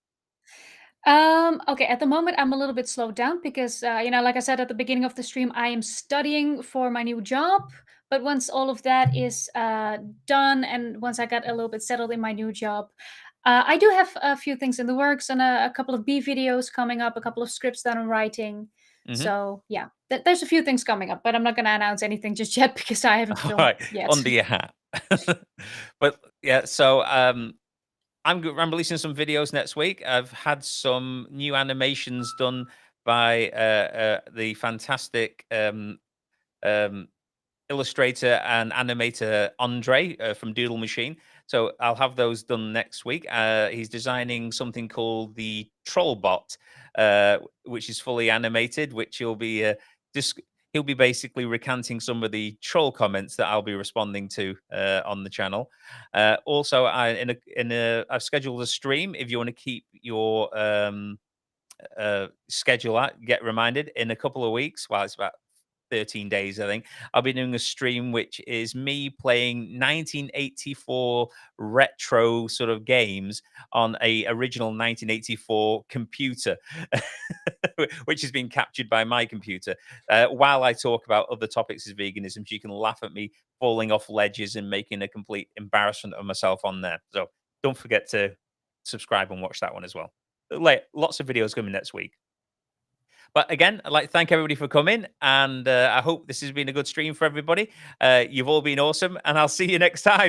Okay, at the moment I'm a little bit slowed down because like I said at the beginning of the stream, I am studying for my new job. But once all of that is done, and once I got a little bit settled in my new job, I do have a few things in the works, and a couple of B videos coming up, a couple of scripts that I'm writing. Hmm. So yeah, there's a few things coming up, but I'm not going to announce anything just yet because I haven't All filmed right, yet. under your hat. But yeah, so I'm releasing some videos next week. I've had some new animations done by the fantastic um, illustrator and animator Andre from Doodle Machine. So I'll have those done next week. He's designing something called the Trollbot, which is fully animated, which he'll be basically recanting some of the troll comments that I'll be responding to on the channel. Also, I've scheduled a stream. If you want to keep your schedule out, get reminded in a couple of weeks. Well, it's about 13 days, I think. I'll be doing a stream which is me playing 1984 retro sort of games on a original 1984 computer, which has been captured by my computer. While I talk about other topics as veganism, so you can laugh at me falling off ledges and making a complete embarrassment of myself on there. So don't forget to subscribe and watch that one as well. Lots of videos coming next week. But again, I'd like to thank everybody for coming, and I hope this has been a good stream for everybody. You've all been awesome, and I'll see you next time.